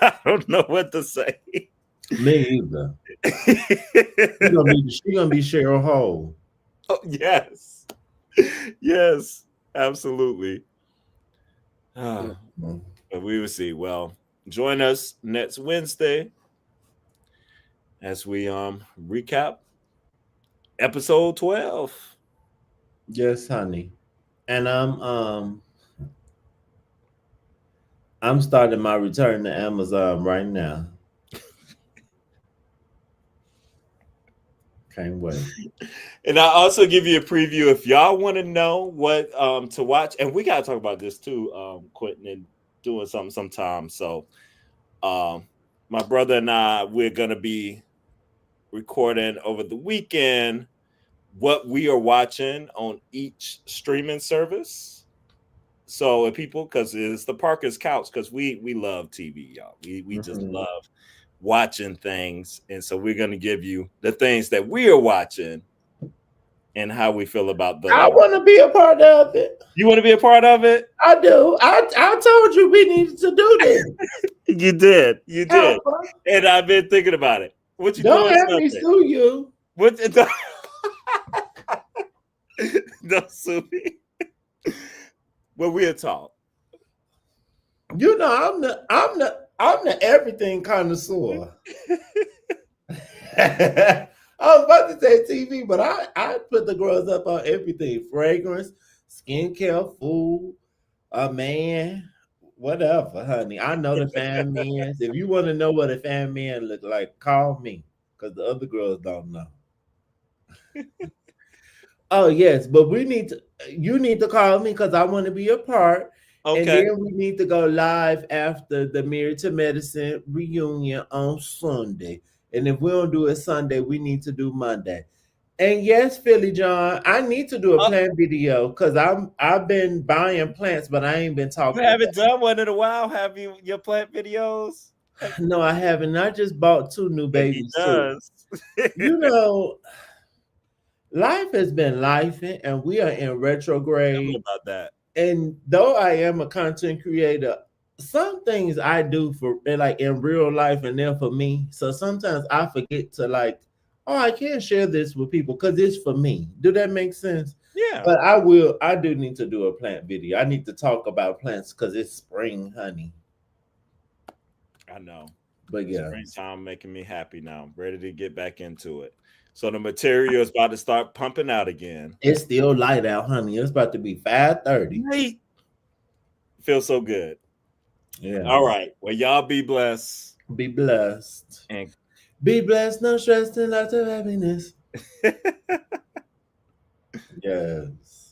I don't know what to say.
Me either. She gonna be Cheryl Hole.
Oh, yes, yes, absolutely. But we will see. Well, join us next Wednesday as we recap episode 12.
Yes, honey. And I'm starting my return to Amazon right now. Can't wait.
And I also give you a preview if y'all want to know what to watch. And we gotta talk about this too, Quentin, and doing something sometime. So my brother and I, we're gonna be recording over the weekend what we are watching on each streaming service. So if people, because it's the Parker's Couch, because we love TV, y'all. We just love watching things, and so we're gonna give you the things that we are watching and how we feel about
I
those.
want to be a part of it.
You want to be a part of it?
I do. I told you we needed to do this.
You did. You did.
Help us.
And I've been thinking about it. What you
Don't
doing
have me
Sunday?
sue you.
What? Don't sue me. Well, we'll talk.
You know, I'm the everything connoisseur. I was about to say TV, but I put the girls up on everything: fragrance, skincare, food, a man, whatever, honey. I know the fan men. If you want to know what a fan man look like, call me, because the other girls don't know. Oh yes, but we need to. You need to call me because I want to be a part. And
Okay.
then we need to go live after the Married to Medicine reunion on Sunday. And if we don't do it Sunday, we need to do Monday. And yes, Philly John, I need to do a plant video because I've been buying plants, but I ain't been talking
You
about
haven't done one in a while. Have you? Your plant videos?
it. No, I haven't. I just bought 2 new
Yeah, he
baby suits.
does.
You know, life has been lifing, and we are in
Tell me
retrograde.
about that.
And though I am a content creator, some things I do for like in real life and then for me. So sometimes I forget to like, oh, I can't share this with people because it's for me. Do that make sense?
Yeah,
But I do need to do a plant video. I need to talk about plants because it's spring, honey.
I know.
But yeah,
Springtime making me happy now. I'm ready to get back into it. So the material is about to start pumping out again.
it's still light out, honey. It's about to be 5:30.
Great. Feels so good.
Yeah.
All right. Well, y'all be blessed.
Be blessed.
And
Be blessed, no stress, and lots of happiness. Yes.